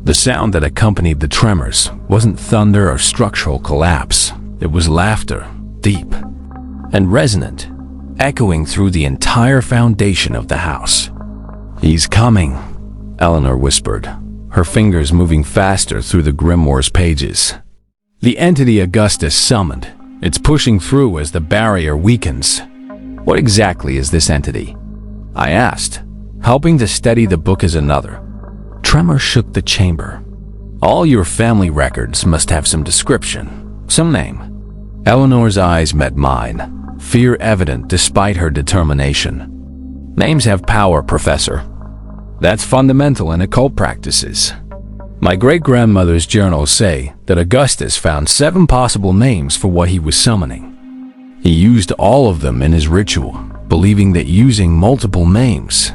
The sound that accompanied the tremors wasn't thunder or structural collapse. It was laughter, deep and resonant, echoing through the entire foundation of the house. "He's coming," Eleanor whispered, her fingers moving faster through the grimoire's pages. "The entity Augustus summoned. It's pushing through as the barrier weakens." "What exactly is this entity?" I asked, helping to steady the book as another. Tremor shook the chamber. "All your family records must have some description, some name." Eleanor's eyes met mine, fear evident despite her determination. "Names have power, Professor. That's fundamental in occult practices. My great-grandmother's journals say that Augustus found 7 possible names for what he was summoning. He used all of them in his ritual, believing that using multiple names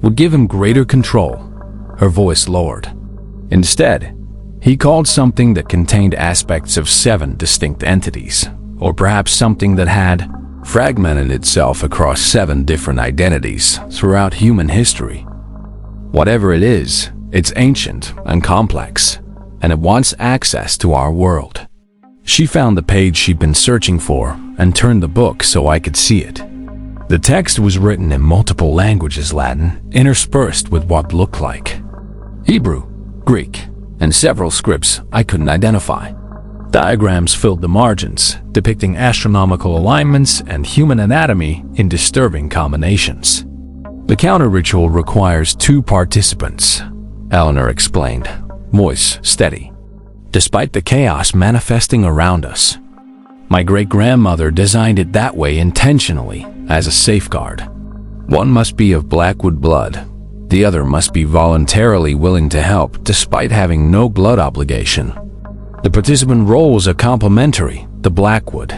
would give him greater control." Her voice lowered. "Instead, he called something that contained aspects of 7 distinct entities, or perhaps something that had fragmented itself across 7 different identities throughout human history. Whatever it is, it's ancient and complex, and it wants access to our world." She found the page she'd been searching for and turned the book so I could see it. The text was written in multiple languages, Latin, interspersed with what looked like Hebrew, Greek, and several scripts I couldn't identify. Diagrams filled the margins, depicting astronomical alignments and human anatomy in disturbing combinations. "The counter-ritual requires 2 participants," Eleanor explained, voice steady. "Despite the chaos manifesting around us, my great-grandmother designed it that way intentionally as a safeguard. One must be of Blackwood blood. The other must be voluntarily willing to help despite having no blood obligation. The participant roles are complementary. The Blackwood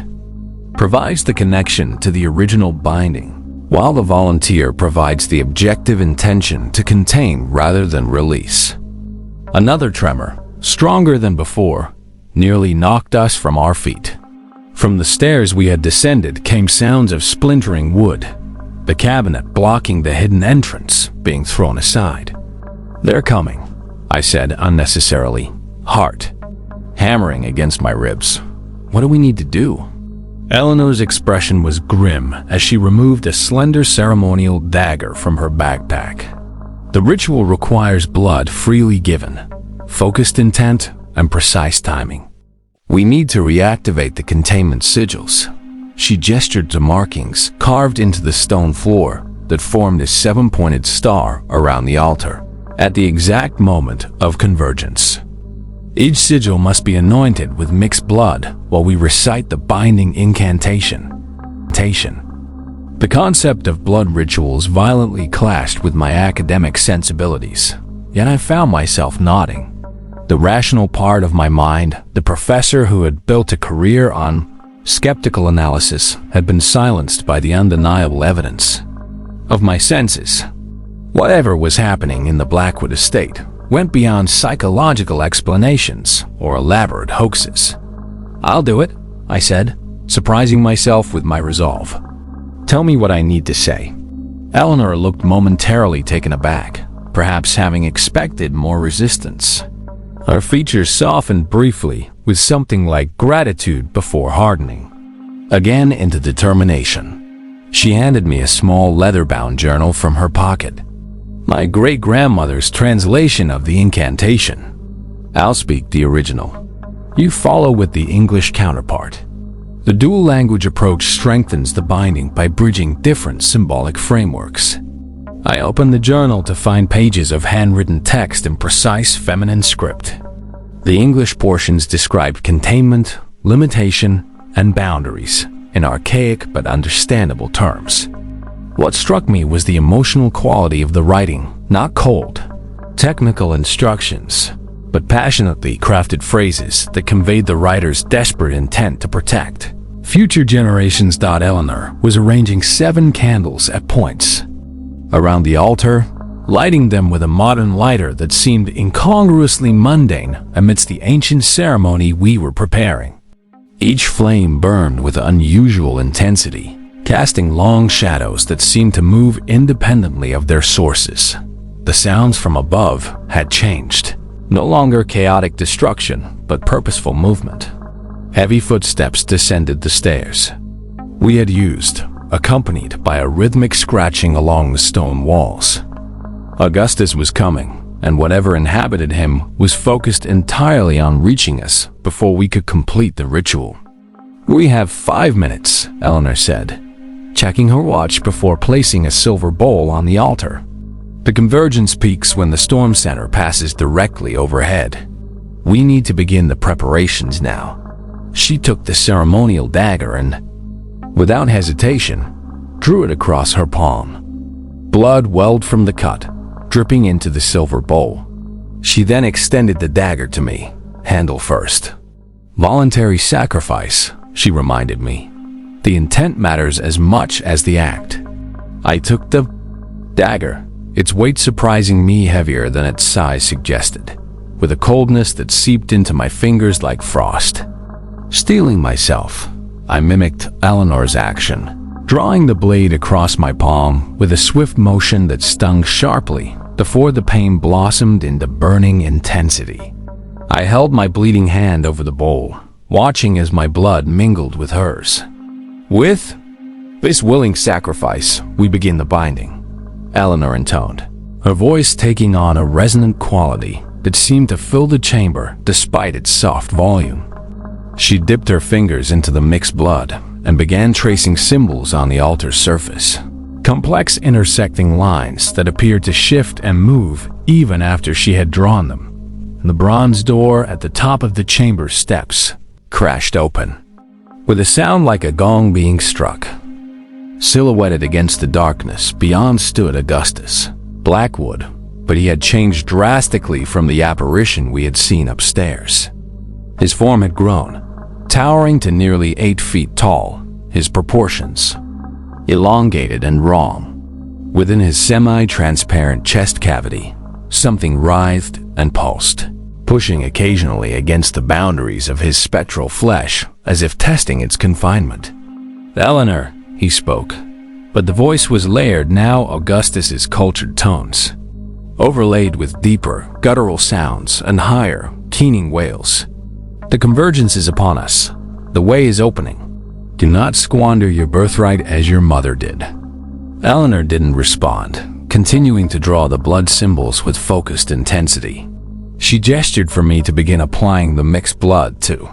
provides the connection to the original binding, while the volunteer provides the objective intention to contain rather than release." Another tremor, stronger than before, nearly knocked us from our feet. From the stairs we had descended came sounds of splintering wood, the cabinet blocking the hidden entrance being thrown aside. "They're coming," I said unnecessarily, heart hammering against my ribs. "What do we need to do?" Eleanor's expression was grim as she removed a slender ceremonial dagger from her backpack. The ritual requires blood freely given, focused intent, and precise timing. We need to reactivate the containment sigils. She gestured to markings carved into the stone floor that formed a 7-pointed star around the altar at the exact moment of convergence. Each sigil must be anointed with mixed blood while we recite the binding incantation. The concept of blood rituals violently clashed with my academic sensibilities, yet I found myself nodding. The rational part of my mind, the professor who had built a career on skeptical analysis, had been silenced by the undeniable evidence of my senses. Whatever was happening in the Blackwood Estate went beyond psychological explanations or elaborate hoaxes. "I'll do it," I said, surprising myself with my resolve. "Tell me what I need to say." Eleanor looked momentarily taken aback, perhaps having expected more resistance. Her features softened briefly with something like gratitude before hardening again into determination. She handed me a small leather-bound journal from her pocket. My great-grandmother's translation of the incantation. I'll speak the original. You follow with the English counterpart. The dual-language approach strengthens the binding by bridging different symbolic frameworks. I opened the journal to find pages of handwritten text in precise feminine script. The English portions described containment, limitation, and boundaries in archaic but understandable terms. What struck me was the emotional quality of the writing, not cold, technical instructions, but passionately crafted phrases that conveyed the writer's desperate intent to protect future generations. Eleanor was arranging 7 candles at points around the altar, lighting them with a modern lighter that seemed incongruously mundane amidst the ancient ceremony we were preparing. Each flame burned with unusual intensity, casting long shadows that seemed to move independently of their sources. The sounds from above had changed. No longer chaotic destruction, but purposeful movement. Heavy footsteps descended the stairs we had used, accompanied by a rhythmic scratching along the stone walls. Augustus was coming, and whatever inhabited him was focused entirely on reaching us before we could complete the ritual. "We have 5 minutes," Eleanor said, checking her watch before placing a silver bowl on the altar. The convergence peaks when the storm center passes directly overhead. We need to begin the preparations now. She took the ceremonial dagger and, without hesitation, drew it across her palm. Blood welled from the cut, dripping into the silver bowl. She then extended the dagger to me, handle first. "Voluntary sacrifice," she reminded me. "The intent matters as much as the act." I took the dagger, its weight surprising me heavier than its size suggested, with a coldness that seeped into my fingers like frost. Steeling myself, I mimicked Eleanor's action, drawing the blade across my palm with a swift motion that stung sharply before the pain blossomed into burning intensity. I held my bleeding hand over the bowl, watching as my blood mingled with hers. "With this willing sacrifice, we begin the binding," Eleanor intoned, her voice taking on a resonant quality that seemed to fill the chamber despite its soft volume. She dipped her fingers into the mixed blood and began tracing symbols on the altar's surface, complex intersecting lines that appeared to shift and move even after she had drawn them. The bronze door at the top of the chamber's steps crashed open, with a sound like a gong being struck. Silhouetted against the darkness beyond stood Augustus Blackwood, but he had changed drastically from the apparition we had seen upstairs. His form had grown, towering to nearly 8 feet tall, his proportions elongated and wrong. Within his semi-transparent chest cavity, something writhed and pulsed, pushing occasionally against the boundaries of his spectral flesh as if testing its confinement. "Eleanor," he spoke, but the voice was layered now Augustus's cultured tones, overlaid with deeper, guttural sounds and higher, keening wails. "The convergence is upon us. The way is opening. Do not squander your birthright as your mother did." Eleanor didn't respond, continuing to draw the blood symbols with focused intensity. She gestured for me to begin applying the mixed blood to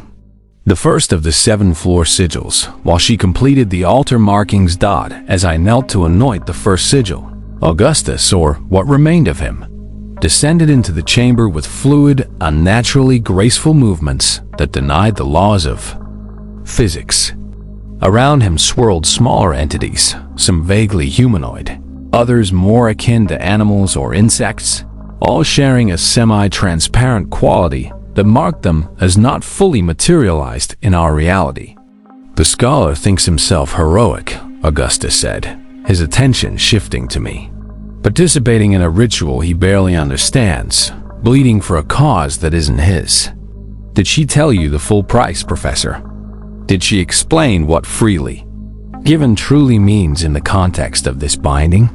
the first of the 7 floor sigils, while she completed the altar markings dot as I knelt to anoint the first sigil. Augustus, or what remained of him, descended into the chamber with fluid, unnaturally graceful movements that denied the laws of physics. Around him swirled smaller entities, some vaguely humanoid, others more akin to animals or insects, all sharing a semi-transparent quality that marked them as not fully materialized in our reality. "The scholar thinks himself heroic," Augustus said, his attention shifting to me. "Participating in a ritual he barely understands, bleeding for a cause that isn't his." "Did she tell you the full price, Professor? Did she explain what freely given truly means in the context of this binding?"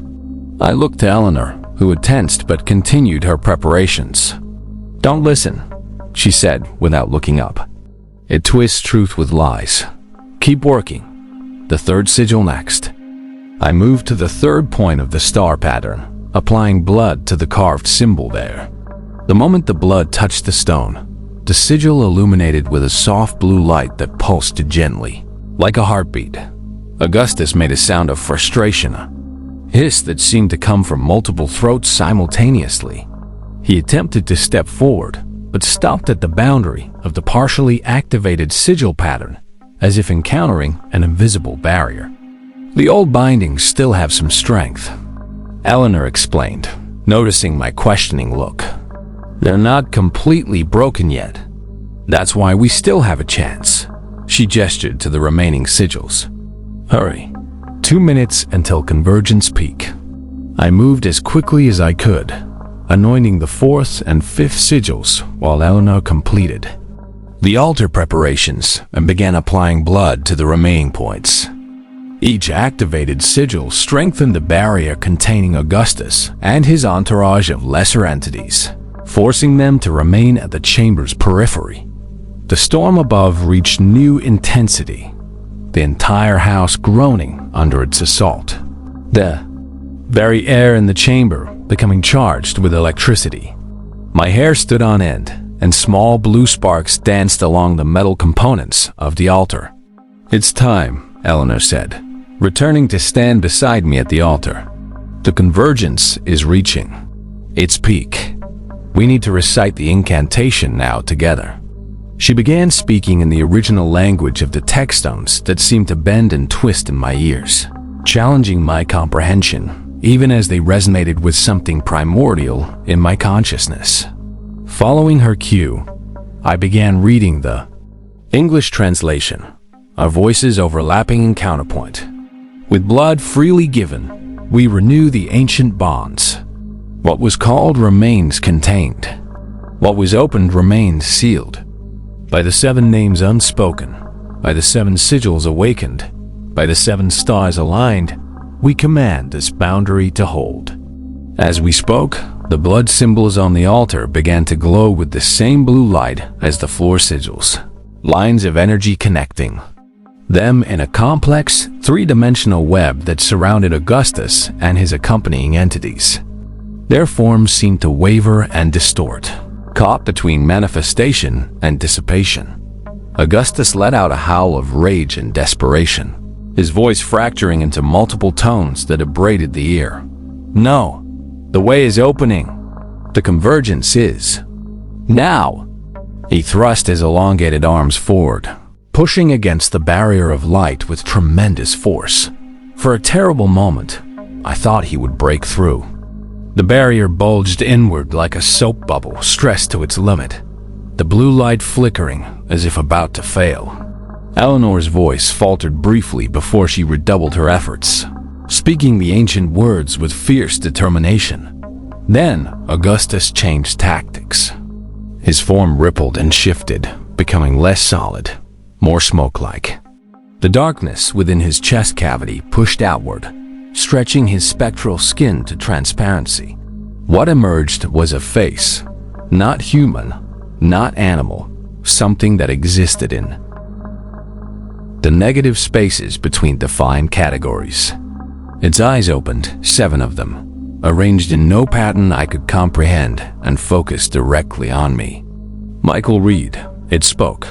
I looked to Eleanor, who had tensed but continued her preparations. "Don't listen," she said without looking up. "It twists truth with lies. Keep working. The third sigil next." I moved to the third point of the star pattern, applying blood to the carved symbol there. The moment the blood touched the stone, the sigil illuminated with a soft blue light that pulsed gently, like a heartbeat. Augustus made a sound of frustration, a hiss that seemed to come from multiple throats simultaneously. He attempted to step forward, but stopped at the boundary of the partially activated sigil pattern, as if encountering an invisible barrier. "The old bindings still have some strength," Eleanor explained, noticing my questioning look. "They're not completely broken yet. That's why we still have a chance." She gestured to the remaining sigils. "Hurry. 2 minutes until convergence peak." I moved as quickly as I could, anointing the 4th and 5th sigils while Eleanor completed the altar preparations and began applying blood to the remaining points. Each activated sigil strengthened the barrier containing Augustus and his entourage of lesser entities, forcing them to remain at the chamber's periphery. The storm above reached new intensity, the entire house groaning under its assault. The very air in the chamber becoming charged with electricity. My hair stood on end, and small blue sparks danced along the metal components of the altar. "It's time," Eleanor said, returning to stand beside me at the altar. "The convergence is reaching its peak. We need to recite the incantation now together." She began speaking in the original language of the textones that seemed to bend and twist in my ears, challenging my comprehension, even as they resonated with something primordial in my consciousness. Following her cue, I began reading the English translation, our voices overlapping in counterpoint. "With blood freely given, we renew the ancient bonds. What was called remains contained. What was opened remains sealed. By the 7 names unspoken, by the 7 sigils awakened, by the 7 stars aligned, we command this boundary to hold." As we spoke, the blood symbols on the altar began to glow with the same blue light as the floor sigils, lines of energy connecting them in a complex, 3-dimensional web that surrounded Augustus and his accompanying entities. Their forms seemed to waver and distort, caught between manifestation and dissipation. Augustus let out a howl of rage and desperation, his voice fracturing into multiple tones that abraded the ear. "No, the way is opening. The convergence is now." He thrust his elongated arms forward, pushing against the barrier of light with tremendous force. For a terrible moment, I thought he would break through. The barrier bulged inward like a soap bubble stressed to its limit, the blue light flickering as if about to fail. Eleanor's voice faltered briefly before she redoubled her efforts, speaking the ancient words with fierce determination. Then Augustus changed tactics. His form rippled and shifted, becoming less solid, more smoke-like. The darkness within his chest cavity pushed outward, stretching his spectral skin to transparency. What emerged was a face, not human, not animal, something that existed in the negative spaces between defined categories. Its eyes opened, 7 of them, arranged in no pattern I could comprehend and focused directly on me. Michael Reid, it spoke,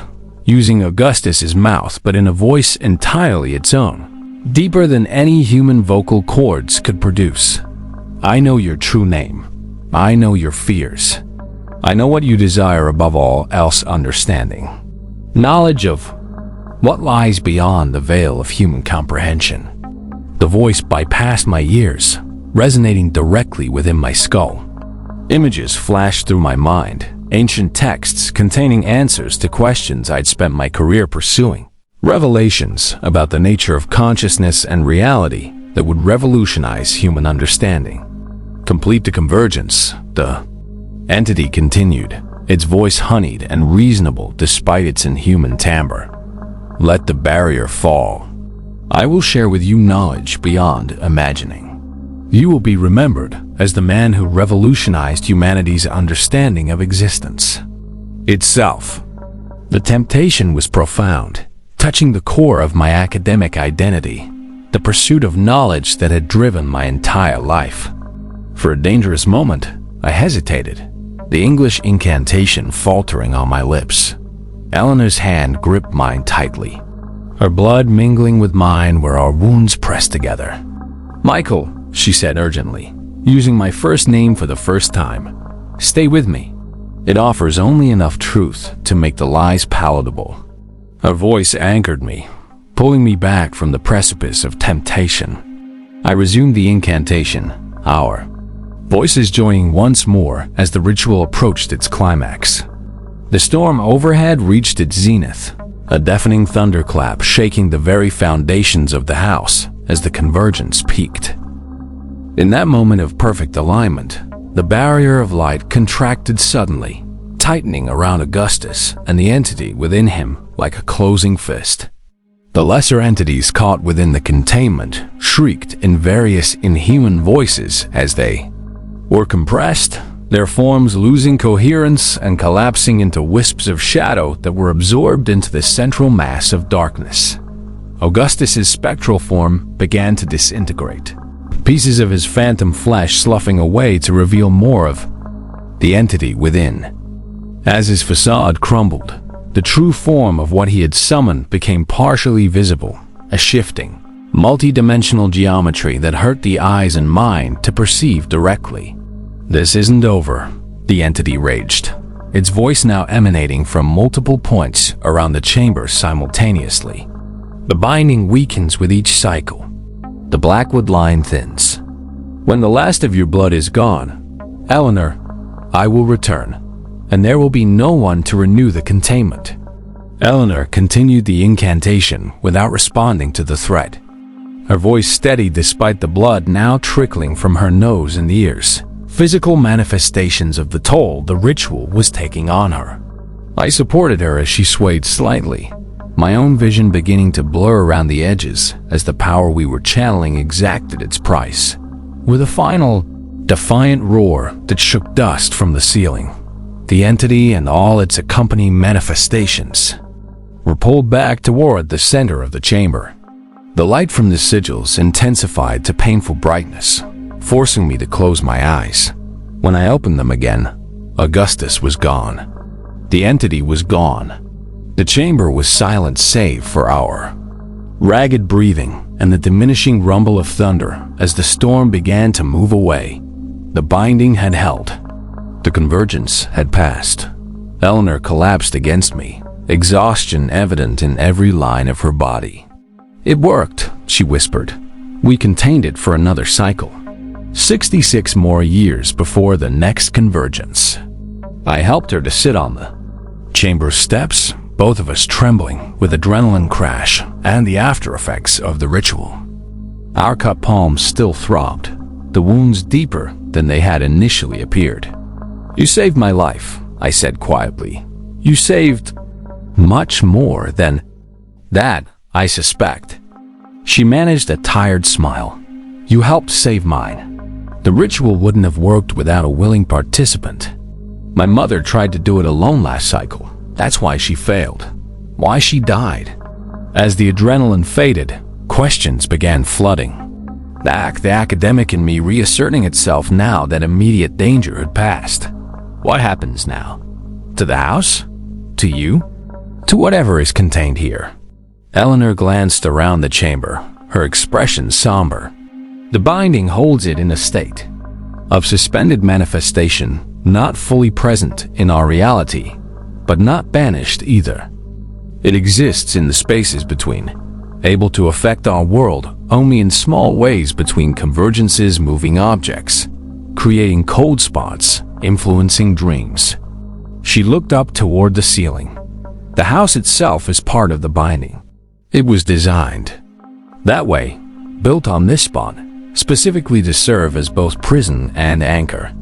using Augustus's mouth but in a voice entirely its own, deeper than any human vocal cords could produce. I know your true name. I know your fears. I know what you desire above all else, understanding. Knowledge of what lies beyond the veil of human comprehension. The voice bypassed my ears, resonating directly within my skull. Images flashed through my mind, ancient texts containing answers to questions I'd spent my career pursuing. Revelations about the nature of consciousness and reality that would revolutionize human understanding. Complete the convergence, the entity continued, its voice honeyed and reasonable despite its inhuman timbre. Let the barrier fall. I will share with you knowledge beyond imagining. You will be remembered as the man who revolutionized humanity's understanding of existence itself. The temptation was profound, touching the core of my academic identity, the pursuit of knowledge that had driven my entire life. For a dangerous moment, I hesitated, the English incantation faltering on my lips. Eleanor's hand gripped mine tightly, her blood mingling with mine where our wounds pressed together. Michael, she said urgently, using my first name for the first time, stay with me. It offers only enough truth to make the lies palatable. Her voice anchored me, pulling me back from the precipice of temptation. I resumed the incantation, our voices joining once more as the ritual approached its climax. The storm overhead reached its zenith, a deafening thunderclap shaking the very foundations of the house as the convergence peaked. In that moment of perfect alignment, the barrier of light contracted suddenly, tightening around Augustus and the entity within him like a closing fist. The lesser entities caught within the containment shrieked in various inhuman voices as they were compressed, their forms losing coherence and collapsing into wisps of shadow that were absorbed into the central mass of darkness. Augustus's spectral form began to disintegrate, pieces of his phantom flesh sloughing away to reveal more of the entity within. As his facade crumbled, the true form of what he had summoned became partially visible, a shifting, multi-dimensional geometry that hurt the eyes and mind to perceive directly. This isn't over, the entity raged, its voice now emanating from multiple points around the chamber simultaneously. The binding weakens with each cycle. The Blackwood line thins. When the last of your blood is gone, Eleanor, I will return, and there will be no one to renew the containment. Eleanor continued the incantation without responding to the threat. Her voice steady despite the blood now trickling from her nose and ears. Physical manifestations of the toll the ritual was taking on her. I supported her as she swayed slightly, my own vision beginning to blur around the edges as the power we were channeling exacted its price. With a final, defiant roar that shook dust from the ceiling, the entity and all its accompanying manifestations were pulled back toward the center of the chamber. The light from the sigils intensified to painful brightness, forcing me to close my eyes. When I opened them again, Augustus was gone. The entity was gone. The chamber was silent save for our ragged breathing and the diminishing rumble of thunder as the storm began to move away. The binding had held. The convergence had passed. Eleanor collapsed against me, exhaustion evident in every line of her body. It worked, she whispered. We contained it for another cycle. 66 more years before the next convergence. I helped her to sit on the chamber steps, both of us trembling with adrenaline crash and the after effects of the ritual. Our cut palms still throbbed, the wounds deeper than they had initially appeared. You saved my life, I said quietly. You saved much more than that, I suspect. She managed a tired smile. You helped save mine. The ritual wouldn't have worked without a willing participant. My mother tried to do it alone last cycle. That's why she failed. Why she died. As the adrenaline faded, questions began flooding. The academic in me reasserting itself now that immediate danger had passed. What happens now? To the house? To you? To whatever is contained here? Eleanor glanced around the chamber, her expression somber. The binding holds it in a state of suspended manifestation, not fully present in our reality, but not banished either. It exists in the spaces between, able to affect our world only in small ways between convergences, moving objects, creating cold spots, influencing dreams. She looked up toward the ceiling. The house itself is part of the binding. It was designed that way, built on this spot, specifically to serve as both prison and anchor.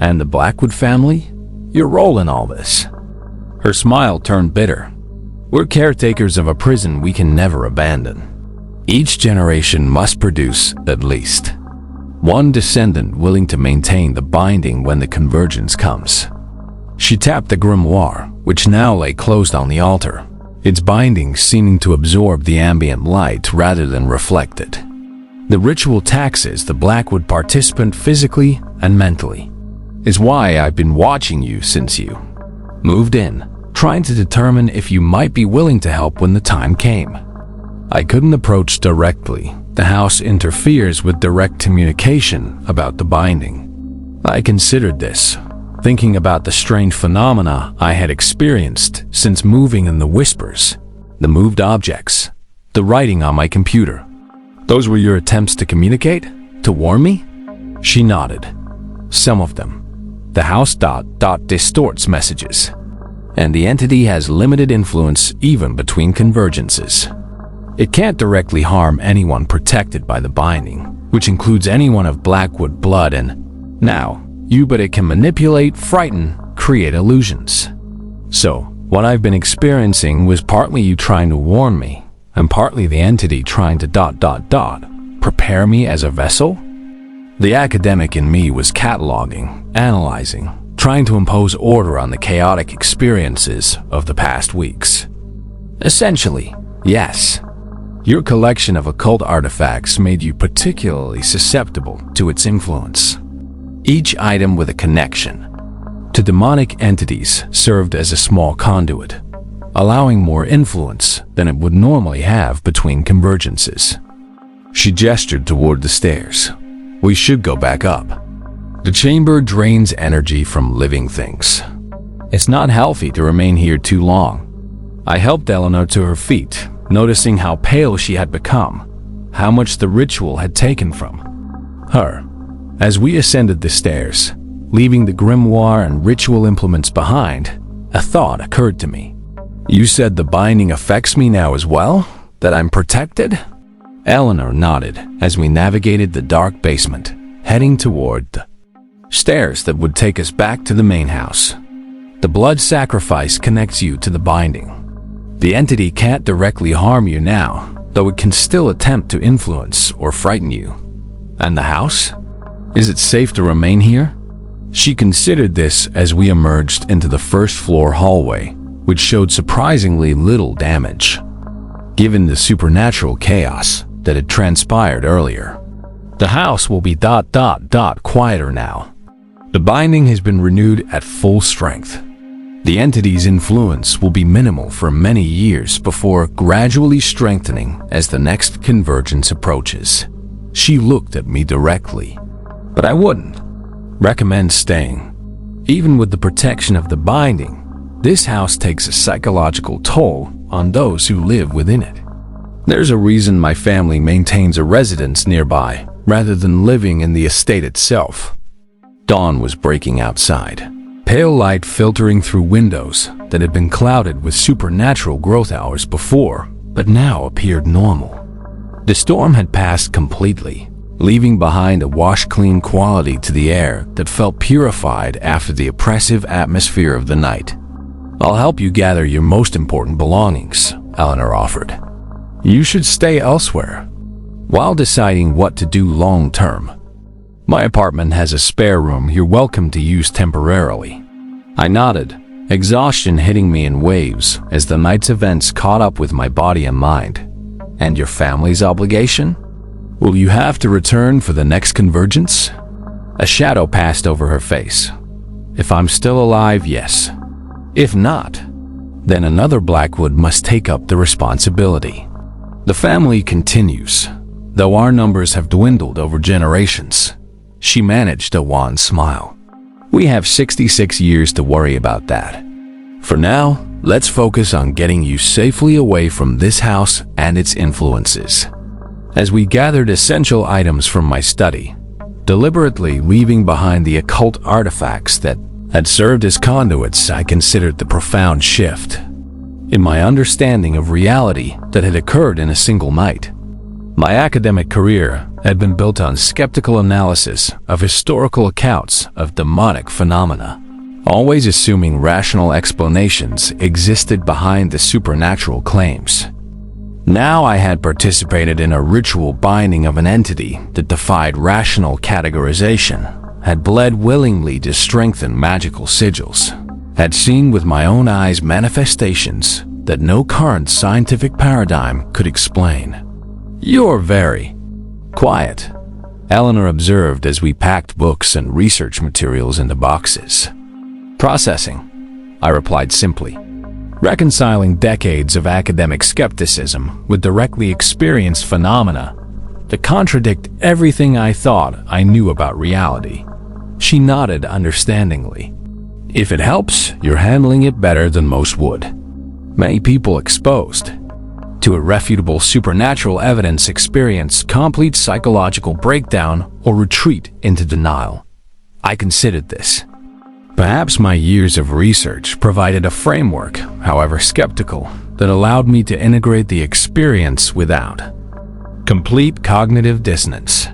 And the Blackwood family? Your role in all this? Her smile turned bitter. We're caretakers of a prison we can never abandon. Each generation must produce, at least, one descendant willing to maintain the binding when the convergence comes. She tapped the grimoire, which now lay closed on the altar, its binding seeming to absorb the ambient light rather than reflect it. The ritual taxes the Blackwood participant physically and mentally. Is why I've been watching you since you moved in, trying to determine if you might be willing to help when the time came. I couldn't approach directly. The house interferes with direct communication about the binding. I considered this, thinking about the strange phenomena I had experienced since moving in, the whispers, the moved objects, the writing on my computer. Those were your attempts to communicate? To warn me? She nodded. Some of them. The house distorts messages, and the entity has limited influence even between convergences. It can't directly harm anyone protected by the binding, which includes anyone of Blackwood blood and, now, you, but it can manipulate, frighten, create illusions. So, what I've been experiencing was partly you trying to warn me, and partly the entity trying to prepare me as a vessel? The academic in me was cataloging, analyzing, trying to impose order on the chaotic experiences of the past weeks. Essentially, yes. Your collection of occult artifacts made you particularly susceptible to its influence. Each item with a connection to demonic entities served as a small conduit, allowing more influence than it would normally have between convergences. She gestured toward the stairs. We should go back up. The chamber drains energy from living things. It's not healthy to remain here too long. I helped Eleanor to her feet, noticing how pale she had become, how much the ritual had taken from her. As we ascended the stairs, leaving the grimoire and ritual implements behind, a thought occurred to me. You said the binding affects me now as well? That I'm protected? Eleanor nodded as we navigated the dark basement, heading toward the stairs that would take us back to the main house. The blood sacrifice connects you to the binding. The entity can't directly harm you now, though it can still attempt to influence or frighten you. And the house? Is it safe to remain here? She considered this as we emerged into the first-floor hallway, which showed surprisingly little damage, given the supernatural chaos that had transpired earlier. The house will be quieter now. The binding has been renewed at full strength. The entity's influence will be minimal for many years before gradually strengthening as the next convergence approaches. She looked at me directly. But I wouldn't recommend staying. Even with the protection of the binding, this house takes a psychological toll on those who live within it. There's a reason my family maintains a residence nearby rather than living in the estate itself. Dawn was breaking outside, pale light filtering through windows that had been clouded with supernatural growth hours before, but now appeared normal. The storm had passed completely, leaving behind a wash-clean quality to the air that felt purified after the oppressive atmosphere of the night. I'll help you gather your most important belongings, Eleanor offered. You should stay elsewhere while deciding what to do long-term. My apartment has a spare room you're welcome to use temporarily. I nodded, exhaustion hitting me in waves as the night's events caught up with my body and mind. And your family's obligation? Will you have to return for the next convergence? A shadow passed over her face. If I'm still alive, yes. If not, then another Blackwood must take up the responsibility. The family continues, though our numbers have dwindled over generations. She managed a wan smile. We have 66 years to worry about that. For now, let's focus on getting you safely away from this house and its influences. As we gathered essential items from my study, deliberately leaving behind the occult artifacts that had served as conduits, I considered the profound shift in my understanding of reality that had occurred in a single night. My academic career had been built on skeptical analysis of historical accounts of demonic phenomena, always assuming rational explanations existed behind the supernatural claims. Now I had participated in a ritual binding of an entity that defied rational categorization, had bled willingly to strengthen magical sigils, had seen with my own eyes manifestations that no current scientific paradigm could explain. "You're very quiet," Eleanor observed as we packed books and research materials into boxes. "Processing," I replied simply, reconciling decades of academic skepticism with directly experienced phenomena that contradict everything I thought I knew about reality. She nodded understandingly. "If it helps, you're handling it better than most would. Many people exposed to irrefutable supernatural evidence experience complete psychological breakdown or retreat into denial. I considered this. Perhaps my years of research provided a framework, however skeptical, that allowed me to integrate the experience without complete cognitive dissonance.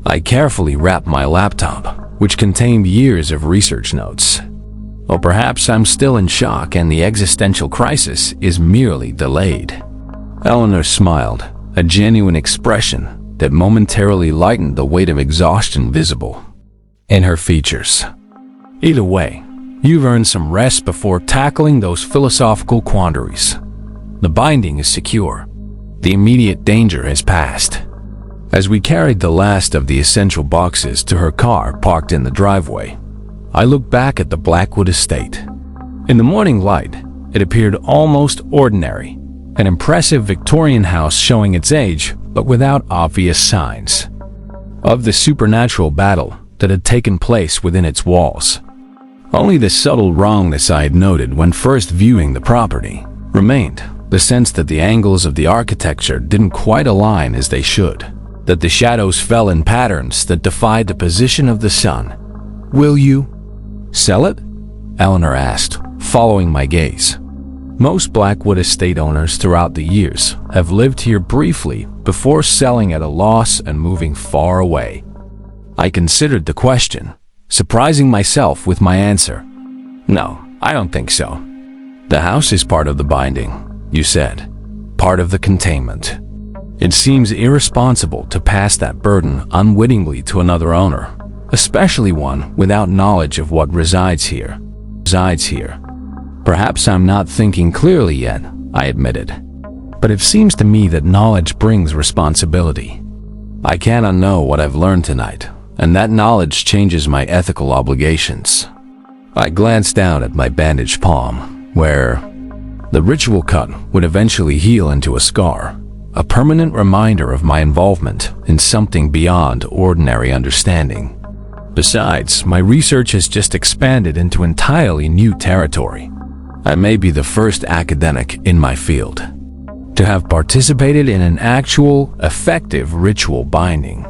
I carefully wrapped my laptop, which contained years of research notes. Or perhaps I'm still in shock and the existential crisis is merely delayed." Eleanor smiled, a genuine expression that momentarily lightened the weight of exhaustion visible in her features. "Either way, you've earned some rest before tackling those philosophical quandaries. The binding is secure. The immediate danger has passed." As we carried the last of the essential boxes to her car parked in the driveway, I looked back at the Blackwood Estate. In the morning light, it appeared almost ordinary, an impressive Victorian house showing its age but without obvious signs of the supernatural battle that had taken place within its walls. Only the subtle wrongness I had noted when first viewing the property remained, the sense that the angles of the architecture didn't quite align as they should, that the shadows fell in patterns that defied the position of the sun. "Will you sell it?" Eleanor asked, following my gaze. Most Blackwood Estate owners throughout the years have lived here briefly before selling at a loss and moving far away. I considered the question, surprising myself with my answer. "No, I don't think so. The house is part of the binding," you said, "part of the containment. It seems irresponsible to pass that burden unwittingly to another owner, especially one without knowledge of what resides here. Perhaps I'm not thinking clearly yet," I admitted. "But it seems to me that knowledge brings responsibility. I can't unknow what I've learned tonight, and that knowledge changes my ethical obligations." I glanced down at my bandaged palm, where the ritual cut would eventually heal into a scar, a permanent reminder of my involvement in something beyond ordinary understanding. Besides, my research has just expanded into entirely new territory. I may be the first academic in my field to have participated in an actual, effective ritual binding.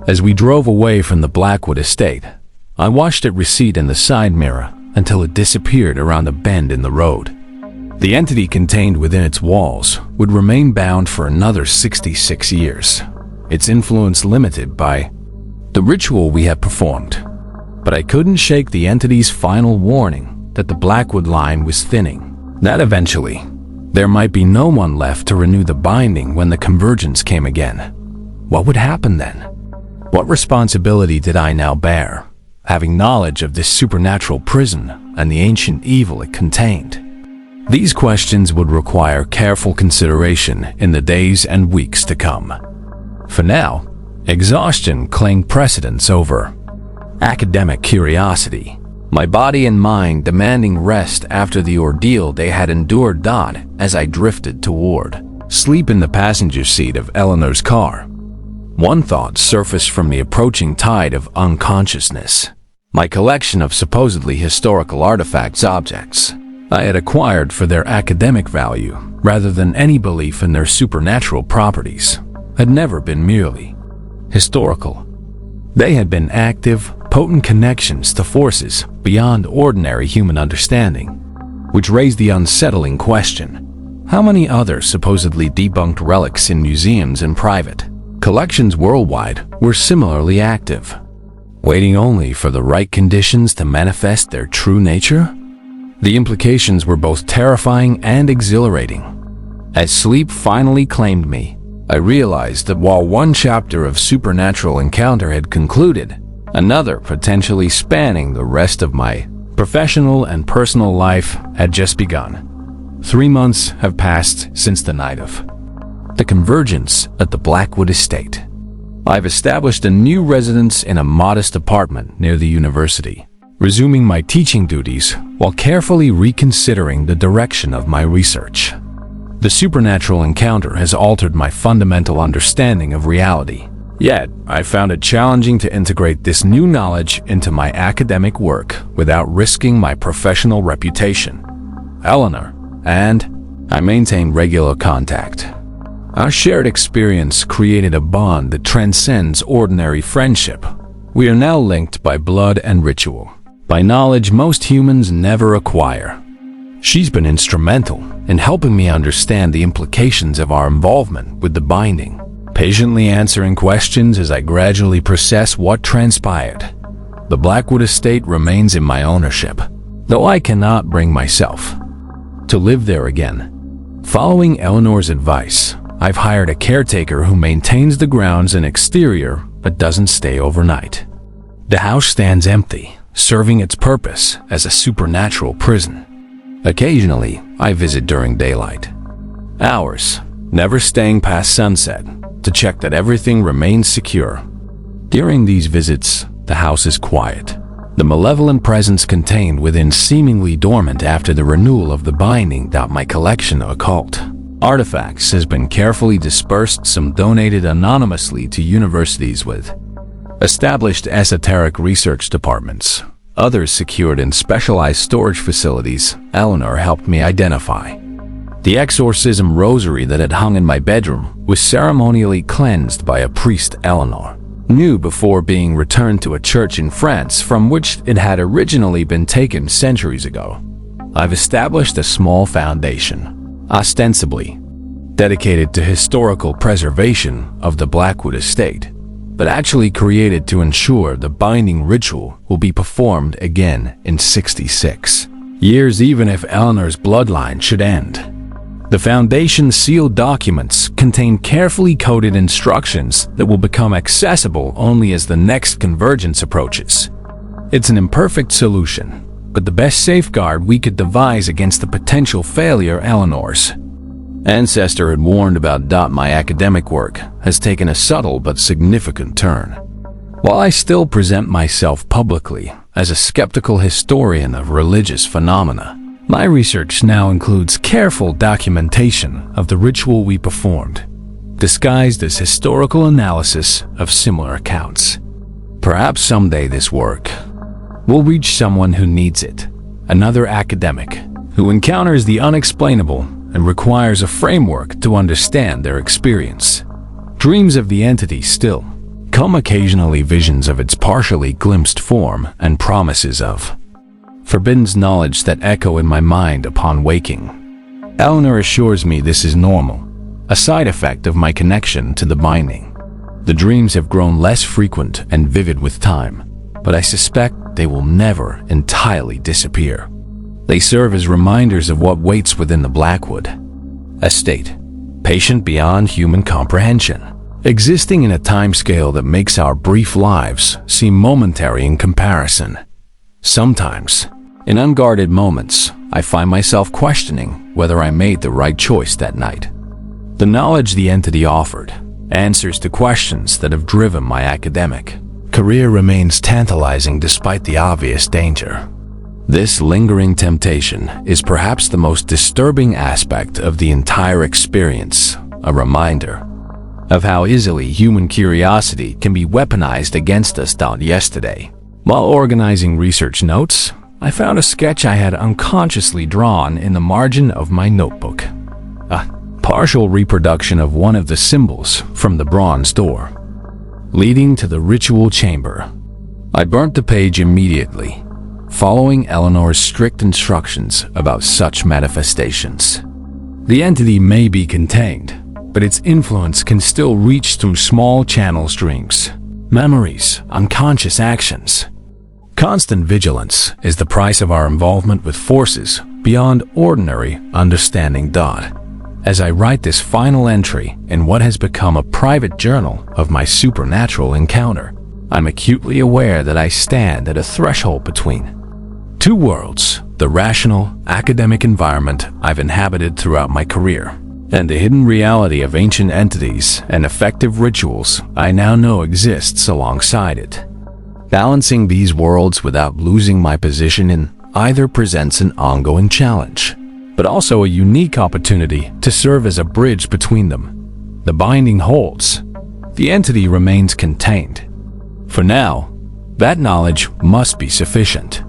As we drove away from the Blackwood Estate, I watched it recede in the side mirror until it disappeared around a bend in the road. The entity contained within its walls would remain bound for another 66 years, its influence limited by the ritual we had performed. But I couldn't shake the entity's final warning that the Blackwood line was thinning, that eventually there might be no one left to renew the binding when the convergence came again. What would happen then? What responsibility did I now bear? having knowledge of this supernatural prison and the ancient evil it contained? These questions would require careful consideration in the days and weeks to come. For now, exhaustion claimed precedence over academic curiosity, my body and mind demanding rest after the ordeal they had endured. As I drifted toward sleep in the passenger seat of Eleanor's car, one thought surfaced from the approaching tide of unconsciousness. My collection of supposedly historical objects I had acquired for their academic value rather than any belief in their supernatural properties had never been merely historical. They had been active, potent connections to forces beyond ordinary human understanding, which raised the unsettling question: how many other supposedly debunked relics in museums and private collections worldwide were similarly active, waiting only for the right conditions to manifest their true nature? The implications were both terrifying and exhilarating. As sleep finally claimed me, I realized that while one chapter of supernatural encounter had concluded, another potentially spanning the rest of my professional and personal life had just begun. 3 months have passed since the night of the convergence at the Blackwood Estate. I've established a new residence in a modest apartment near the university, resuming my teaching duties while carefully reconsidering the direction of my research. The supernatural encounter has altered my fundamental understanding of reality, yet I found it challenging to integrate this new knowledge into my academic work without risking my professional reputation. Eleanor and I maintain regular contact. Our shared experience created a bond that transcends ordinary friendship. We are now linked by blood and ritual, by knowledge most humans never acquire. She's been instrumental in helping me understand the implications of our involvement with the binding, patiently answering questions as I gradually process what transpired. The Blackwood Estate remains in my ownership, though I cannot bring myself to live there again. Following Eleanor's advice, I've hired a caretaker who maintains the grounds and exterior but doesn't stay overnight. The house stands empty, serving its purpose as a supernatural prison. Occasionally, I visit during daylight hours, never staying past sunset, to check that everything remains secure. During these visits, the house is quiet, the malevolent presence contained within seemingly dormant after the renewal of the binding. My collection of occult artifacts has been carefully dispersed, some donated anonymously to universities with established esoteric research departments, others secured in specialized storage facilities Eleanor helped me identify. The exorcism rosary that had hung in my bedroom was ceremonially cleansed by a priest Eleanor knew before being returned to a church in France from which it had originally been taken centuries ago. I've established a small foundation, ostensibly dedicated to historical preservation of the Blackwood Estate, but actually created to ensure the binding ritual will be performed again in 66 years, even if Eleanor's bloodline should end. The Foundation's sealed documents contain carefully coded instructions that will become accessible only as the next convergence approaches. It's an imperfect solution, but the best safeguard we could devise against the potential failure Eleanor's ancestor had warned about. My academic work has taken a subtle but significant turn. While I still present myself publicly as a skeptical historian of religious phenomena, my research now includes careful documentation of the ritual we performed, disguised as historical analysis of similar accounts. Perhaps someday this work will reach someone who needs it, another academic who encounters the unexplainable and requires a framework to understand their experience. Dreams of the entity still come occasionally, visions of its partially glimpsed form and promises of forbidden knowledge that echo in my mind upon waking. Eleanor assures me this is normal, a side effect of my connection to the binding. The dreams have grown less frequent and vivid with time, but I suspect they will never entirely disappear. They serve as reminders of what waits within the Blackwood Estate, patient beyond human comprehension, existing in a timescale that makes our brief lives seem momentary in comparison. Sometimes, in unguarded moments, I find myself questioning whether I made the right choice that night. The knowledge the entity offered, answers to questions that have driven my academic career, remains tantalizing despite the obvious danger. This lingering temptation is perhaps the most disturbing aspect of the entire experience, a reminder of how easily human curiosity can be weaponized against us. Yesterday, while organizing research notes, I found a sketch I had unconsciously drawn in the margin of my notebook. A partial reproduction of one of the symbols from the bronze door leading to the ritual chamber. I burnt the page immediately, following Eleanor's strict instructions about such manifestations. The entity may be contained, but its influence can still reach through small channel streams, memories, unconscious actions. Constant vigilance is the price of our involvement with forces beyond ordinary understanding. As I write this final entry in what has become a private journal of my supernatural encounter, I'm acutely aware that I stand at a threshold between two worlds: the rational, academic environment I've inhabited throughout my career, and the hidden reality of ancient entities and effective rituals I now know exists alongside it. Balancing these worlds without losing my position in either presents an ongoing challenge, but also a unique opportunity to serve as a bridge between them. The binding holds. The entity remains contained. For now, that knowledge must be sufficient.